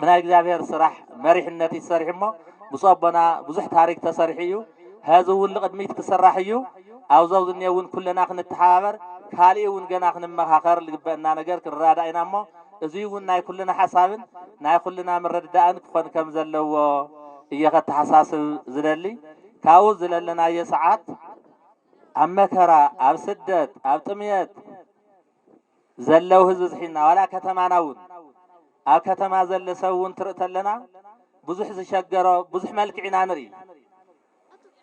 من إجابير صراح مريح النتي صريح ما مصابنا بزح تاريخ تصريحيو هذا هو اللي قدميت تصرحيو أو زود النيون كلنا خن التحاور خالي ونجنا خن مخاخر اللي جبنا نجار كالرادة إنما زيون ناي كلنا حسابن ناي كلنا مرد دان كفن كم زلوا يخت حساس زللي كاو زللنا يسعات أما كرا أو سدت أو تميت زلوا هزز حنا ولا كتمانون أو كتما زل سوون ترتلنا بزح زشجرة بزح ملك عنانري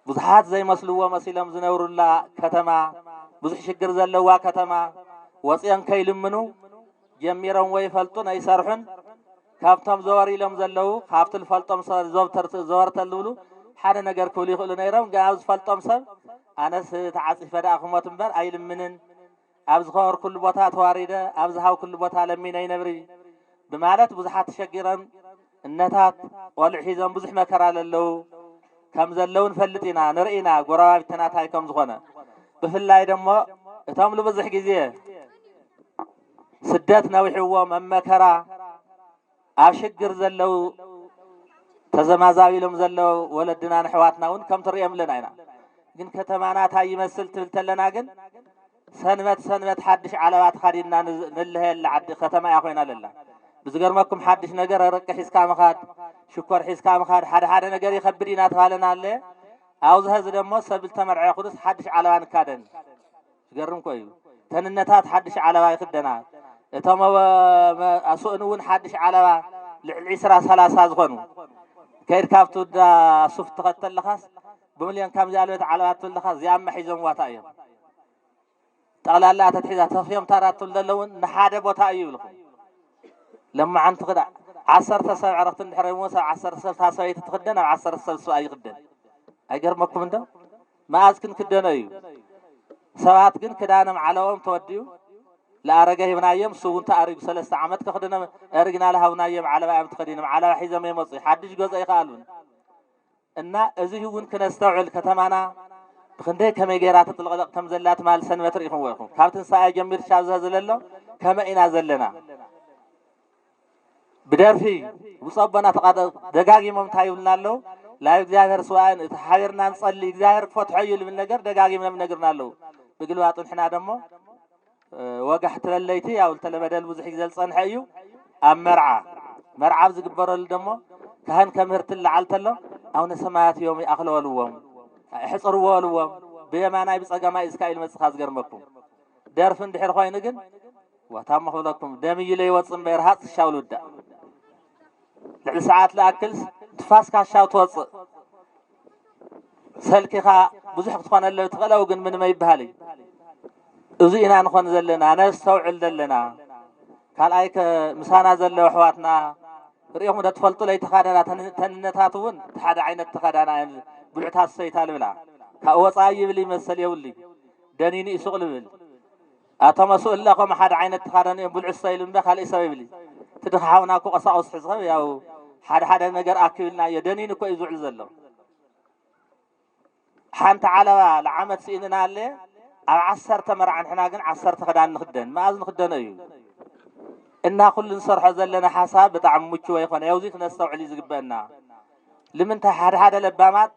بزحات زي مسلوة مسيلم زنور الله كتما بزح شجر زلوا كتما وصيان كيلم منو جميرا ويفلطون أي سرحن كافتم زواري لم زلوا كافت الفلطم صار زوار تلولو حدا نجار كولي خلنا يرام جاوز فلطم صار أنا ستعاطي فدا أخوات مبر أي لمنن أبزخور كل بطات واردة أبزهاو كل بطات لمين أي نبري بمعنى بزحات شجرا النتات والحزام بزح مكرا للو كم زلون فلتنا نرئنا قرابتنا تاي كم زخنا بفلاي دمو تاملو بزح جزيه سداتنا وحوا من مكرا أشجر زلو تزمازاوي لهم زلو ولدنا نحواتنا ون كم تريم لنا هنا جن كتمانا تاي يمثل تلتلنا جن سنبت حدش على وات خدينا نلها العد ختما يا أخوينا لله بزغر ماكم حدش نجر رك حس كام خاد شكر حس كام خاد حد نجر يخبرينا تفعلنا له عاوز هذا دمو سبل تمرع خدس حدش على وان كادن زغرم كويو تننتات حدش على وان خدنا تما اسونون حدش على العسرة ثلاثة زغنو كير كافتو دا صف تقتل لخاص بمليون كام جالوت على وات لخاص يا ام حيزم واتايم تعال الله تتحيزا تفيم ترى تللون نحاده بوتايو لكم لما عن تقدع 10 سبع عرفت الحر موسى 10 سبع سويت تقدنا 10 سبع سوي قدن ايغرمكم انت ما اسكن كدنايو سبعات كن كدانم علوم توديو لا رجه بنايم سوون تاريخ 3 عامات كخدنا ارجنا لها ونايم على باب تخدينم على حزم يمصي حدش جزء يقالون ان ازي هون كنستوعل كتمانا بخندي كما غيرات تلقلق تمزلات مال سنمتر يخويكم كابتن ساي جمير شاز زللو كما انا زلنا بدرفي وصبنا تقاد دغاغي ممتايولنا لو لا እግዚአብሔር سواء تحاورنا نصلي እግዚአብሔር فتحي من ነገር دغاغي من ነገርና لو بقلواطن حنا دمو وقحت لليتي او تلبدل بزح يزل صنحيو ام مرعى زغبرل دمو كهن كمهرت لعلتلو او نسمات يوم اخلولوم حصرولوم بيماناي بصقماي اسكايل مسخاز غرمكم درف اندحر خوين ግን وتام خلكم دمي لي وصم بيرهات شاولودا لعل ساعات لاكل تفاس كاشاو توص سلكيخا بزح تخون له تقلو ግን من ما يبهالي እዚና نكون زلنا نستوعل دلنا قال ايك مسانا زلو احواتنا ريهم تفلطوا لي تخادنا تننتاتون حدا عينت تخادنا بلعتات سيتال بلا كاوصاي بلي مسل يولي دنيني يسقل بل أتمسوا لكم حد عين التخارن يبلع السيل من دخل إسرائيل تدخلنا كو قصاص حساب ياو حد نجار أكلنا يدني نكو يزعل زلوا حنت على العمد سيننا اللي عصر تمر عن حنا جن عصر تخدان نخدن ما أزن خدنا أيو إننا كل نصرح زلنا حساب بتعم مشوا يخون يوزيك نستوعلي زقبنا لمن حد لبامات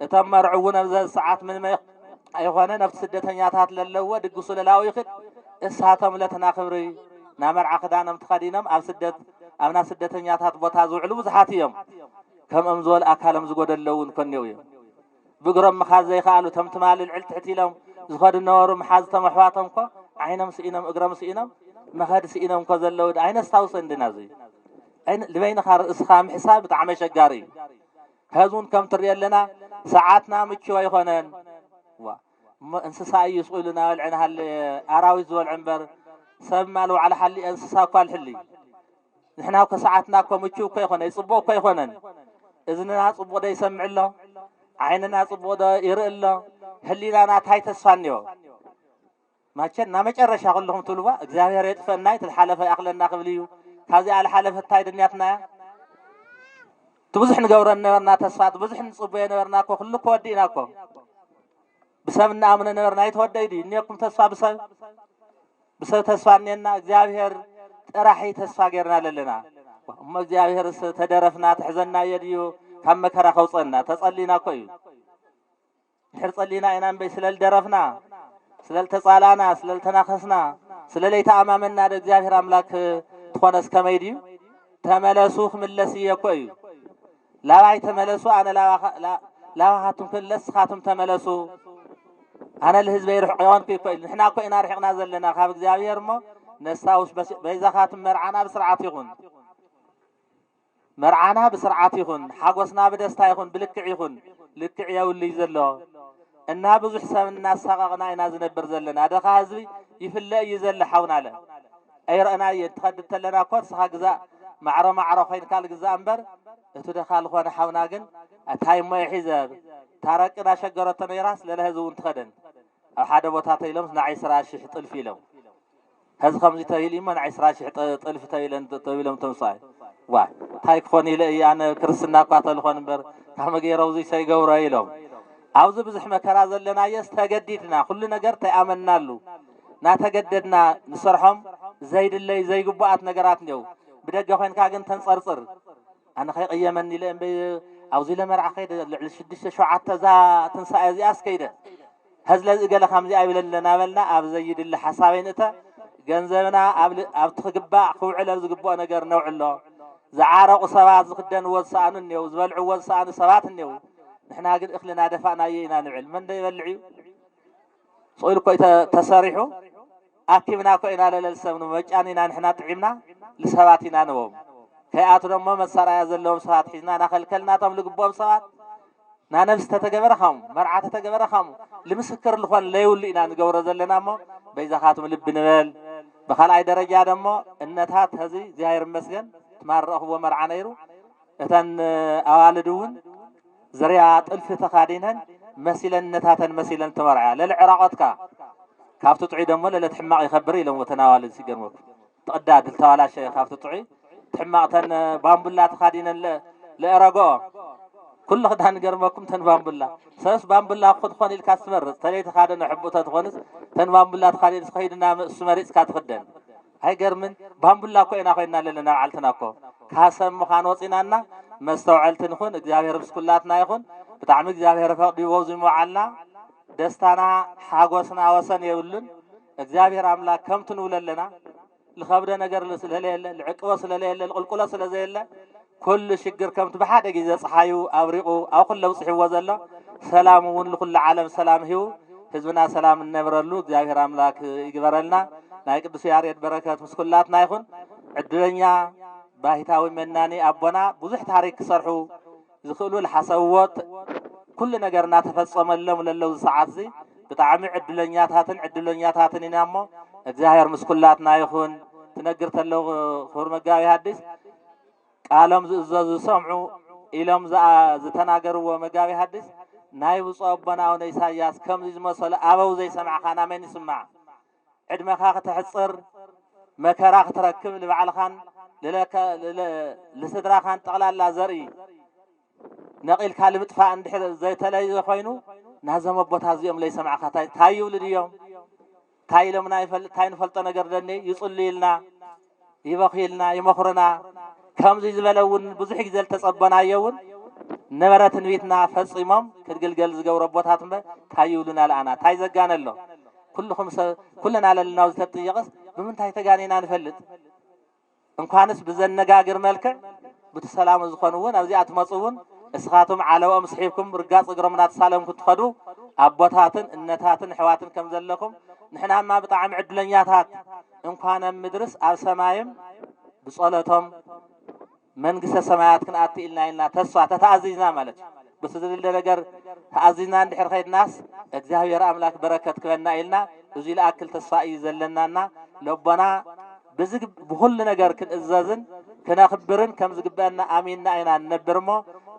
تمر عونا بزاز ساعات من ما أيخوانا نفس سدتنياتات للوا دقصوا للاو يخد إسهاتهم لتنا خبري نامر عقدانا متخدينهم أو سدت أمنا سدتنياتات بوتازو علو زحاتيهم كم أمزول أكالهم زقود اللون كنيويهم بقرم مخازي خالو تمتمال العل تحتي لهم زخد النور محاز تمحواتهم كو عينهم سئينهم اقرم سئينهم مخاد سئينهم كو زلود عين استوصن دنازي عين لبين خار إسخام حساب تعمي شقاري هذون كم تريال لنا ساعاتنا متشوى يخونن انسسا يسؤولنا والعنها الأراويز والعنبر سمالوا على حلي انسسا قال حلي نحنا كساعتنا كمتشو كيخون يصبوا كيخونن إذننا صبوا دا يسمع الله عيننا صبوا دا يرئ الله هلينا ناتهاي تسفانيو ما تشنا ما تشرش أقول لهم تلوا እግዚአብሔር يطفئنا الحلفة أقلنا قبليو هذه على حلفة تاي دنياتنا تبزح نقورنا نورنا تسفات بزح نصبوا نورنا كو كل كودينا كو بسببنا أمنا نورنا يتودي دي نيكم تسفى بسبب تسفانينا እግዚአብሔር راحي تسفى غيرنا لنا أما እግዚአብሔር تدرفنا تحزننا يديو كم مكره خوصنا تصلينا كوي نحر صلينا إنان بي سلال درفنا سلال تصالانا سلال تناخسنا سلال يتأمامنا دا እግዚአብሔር أملاك تخونس كميديو تملسوخ من لسي كوي لا باي تملسو أنا لا خاتم كلس خاتم تملسو أنا الهزب يروح قيوان كوي نحنا كوي نارحقنا زلنا خاب እግዚአብሔር مو نستاوش بيزا خاتم مرعانا بسرعات يخون مرعانا بسرعات يخون حقوسنا بدستا يخون بلكع يخون لكع يولي زلو إنها بزو حساب الناس ساقنا ينازل برزلنا هذا خازوي يفلأ يزل حونا له أي رأنا يتخدت لنا كورس حقزاء معرو خين كال جزاء أمبر تدخل خوانا حونا جن أتهاي ما يحزب تاركنا شجرة يراس للهزون تخدن أو حدا بطاطي لهم نعيس راشح طلف لهم هذا خمسة تايلين ما نعيس راشح طلف تايلين طويلهم تمصاي واي تايك خوني لي أنا كرسنا قاتل خون أمبر كم جي روزي سيجورا يلهم عاوز بزحمة كرازل لنا يستجددنا كل نجار تأمننا له ناتجددنا نصرهم زيد اللي زي جبات نجارات نيو بدأ جوهن كاجن تنصرصر أنا خير أيامني لين بي عاوز لما رعقيد الشديش شو عتزا تنسى أزياس كيده هزل قال خمسة أبل لنا بلنا أب زيد اللي حسابين إتا جنزنا أب تخجبا خوعلا زجبا نجار نوع الله زعارق صبات زخدن وصان النيو زبل عوض صان صبات النيو نحنا قد إخلنا دفعنا يينا نعل من ده يبلعي صويل كوي تساريحو أكيبنا كوينا للسمن وجانينا نحنا طعمنا لسباتنا نوم كياتنا ما مسارا يزلهم سبات حزنا نخل كلنا تملك بوم سبات نا نفس تتجبرهم مرعى تتجبرهم لمسكر الخوان لا يولينا نجور زلنا ما بيزا خاتم لب نبال بخال أي درجة دمو النتات هذه زهير مسجن تمر هو مرعى نيرو إتن أوالدون زريعات ألف تخادينهن مسيلا نتاتا مسيلا تمرعا للعراقتك كافتو تعي دمو لا تحماق يخبري لهم وتناوال سيقرموك تقداد التوالا شيء كافتو تعي تحماقتن بامبولا تخادينهن لإراقو كل خدان قرمكم تن بامبولا ساس بامبولا خد خواني الكاسمر تلي تخادن حبو تتخونس تن بامبولا تخادين سخيدنا سمريس كاتخدن هاي قرمن بامبولا كوينا خوينا لنا عالتناكو كاسم مخان وصينانا مستوعلتن خون እግዚአብሔር ብስኩላትና ይኹን በጣም እግዚአብሔር ፈቅዱ ወዙ መዓልና ደስታና ሓጎስና ወሰን ይውልን እግዚአብሔር አምላክ ከምትን ውለለና ለኸብደ ነገር ስለሌለ ለዕቅበ ስለሌለ ለቁልቁለ ስለዘየለ ኩሉ ሽግር ከምት በሓደ ግዜ ፀሓዩ አብሪቁ አው ኩሉ ወጽሕዎ ዘሎ ሰላሙን ለኩሉ ዓለም ሰላም ሂው ህዝብና ሰላም እንብረሉ እግዚአብሔር አምላክ ይግበረልና ናይ ቅዱስ ያሬድ በረከት ብስኩላትና ይኹን ዕድለኛ باهتاوي مناني أبونا بزح تاريخ صرحو زخلو الحسوات كل نجارنا تفصم اللهم للو ساعات زي بتعمي عدلنيات هاتن ينامو الزهير مسكولاتنا يخون تنقرت اللو خورمقاوي هادس قالهم زو سمعو إلهم زتناقروا ومقاوي هادس نايب صوبنا ونيساياس كم زي مسؤول أبو زي سمع خانا من يسمع ዕድመኻ ክትሕፅር መከራ ክትረክብ ንባዕልኻን ለስድራኻን ጠቕላላ ዘርኢ ነቒልካ ንምጥፋእ እንድሕር ዘይተለየ ኮይኑ ናዞም ኣቦታ እዚኦም ለይሰምዓኻ እንታይ ይብሉ ድዮም? እንታይ ኢሎምና እንታይ ንፈልጦ ነገር ደኒ ይጽልዩ ኢልና ይበኺ ኢልና ይመኽሩና ከምዚ ዝበለ እውን ብዙሕ ግዜ ዝተጸበናዮ እውን ነበረ ትንቢትና ፈጺሞም ክድግልገል ዝገብሩ ኣቦታት እምበር እንታይ ይብሉና ለኣና እንታይ ዘጋነ ኣሎ? ኩለና ለልና ዝተጥየቐስ ብምንታይ ተጋኒና ንፈልጥ? እንኳንስ ብዘነጋግር መልክዕ ብተሰላሙ ዝኾኑ እውን ኣብዚኣ ትመፁ እውን እስኻቶም ዓለቦም ስሒብኩም ርጋፅ እግሮም እናተሳለምኩ ትኸዱ ኣቦታትን እነታትን ኣሕዋትን ከም ዘለኹም ንሕናማ ብጣዕሚ ዕድለኛታት እንኳን ኣብ ምድርስ ኣብ ሰማይም ብጸሎቶም መንግስተ ሰማያት ክንኣቲ ኢልና ኢልና ተስፋ ተተኣዚዝና ማለት እዩ። በስ ዝድለ ነገር ተኣዚዝና እንድሕር ኸይድናስ እግዚአብሔር ኣምላክ በረከት ክበና ኢልና እዙይ ለኣክል ተስፋ እዩ ዘለናና ለቦና ብኩሉ ነገር ክንእዘዝን ክነኽብርን ከም ዝግበአና ኣሚንና ኢና ንነብር እሞ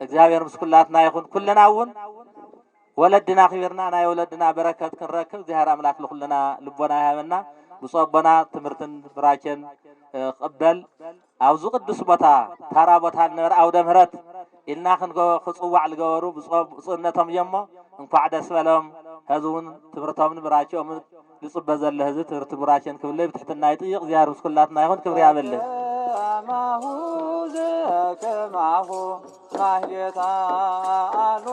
እግዚአብሔር ምስ ኩላትና ይኹን። ኩልና እውን ወለድና ኽቢርና ናይ ወለድና በረከት ክንረክብ እግዚአብሔር ኣምላክ ለኩልና ልቦና ይሃበና። ብጾቦና ትምህርትን ብራኬን ቅበል ኣብዚ ቅዱስ ቦታ ታራ ቦታ ነበረ ኣውደ ምህረት ኢልና ክጽዋዕ ዝገበሩ ብፁዕነቶም እዮሞ እንኳዕ ደስ በሎም። ሕዚ እውን ትምህርቶምን ብራኬኦም ዝጽበ ዘሎ ህዝቢ ትምህርቲ ብራኬን ክብለይ ብትሕትና ይጥይቕ። እግዚአብሔር ምስ ኩላትና ይኹን። ክብሪ ያበልህ ማሁ ዘከማሁ ማህሌታ አሎ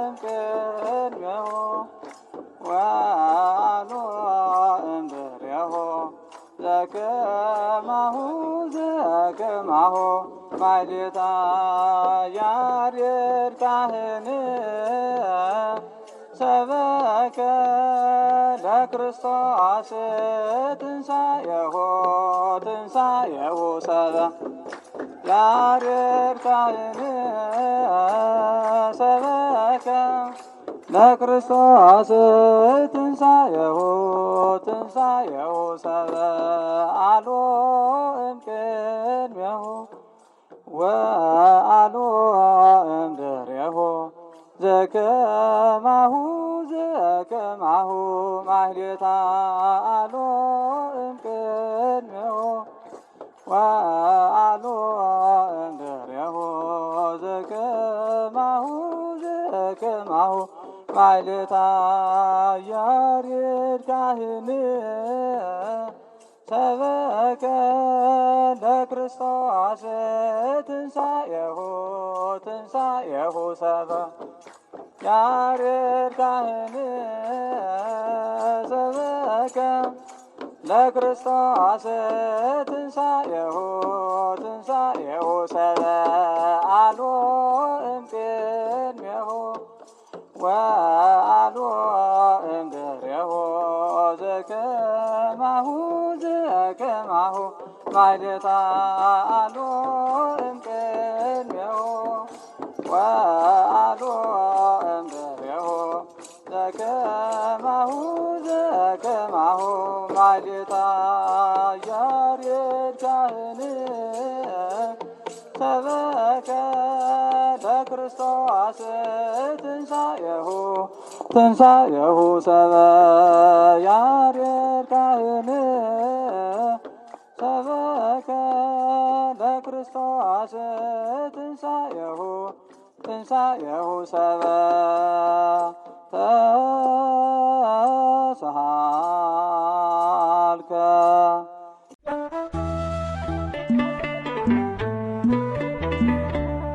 እምቅድሜሁ ወአሎ እምድኅሬሁ ዘከማሁ ዘከማሁ ማህሌታ ያሬድ ካህን ሰበከ ለክርስቶስ ትንሣኤሁ ትንሣኤሁ ያሬድ ካህን ሰበከ ለክርስቶስ ትንሣኤሁ ትንሣኤሁ አሎ እምቅድሜሁ ወአሎ እምድኅሬሁ ዘከማሁ ዘከማሁ ማህሌታ አሎ እምቅድሜሁ ወአሎ እምድኅሬሁ ዘከማሁ ዘከማሁ ማህሌታ ያሬድ ካህን ሰበከ ለክርስቶስ ትንሣኤሁ ትንሣኤሁ ያሬድ ካህን ሰበከ ለክርስቶስ ትንሣኤሁ ትንሣኤሁ አሎ እምቅድሜሁ ወአሎ እምድኅሬሁ ዘከማሁ ዘከማሁ ማህሌታ አሎ እምቅድሜሁ ወአሎ እምድኅሬሁ ዘከማሁ ዘከማሁ ማህሌታ ያሬድ ካህን ሰበከ ለክርስቶስ ትንሣኤሁ ትንሣኤሁ ያሬድ ካህን ሰበከ ለክርስቶስ ትንሣኤሁ ትንሣኤሁ ተስሐ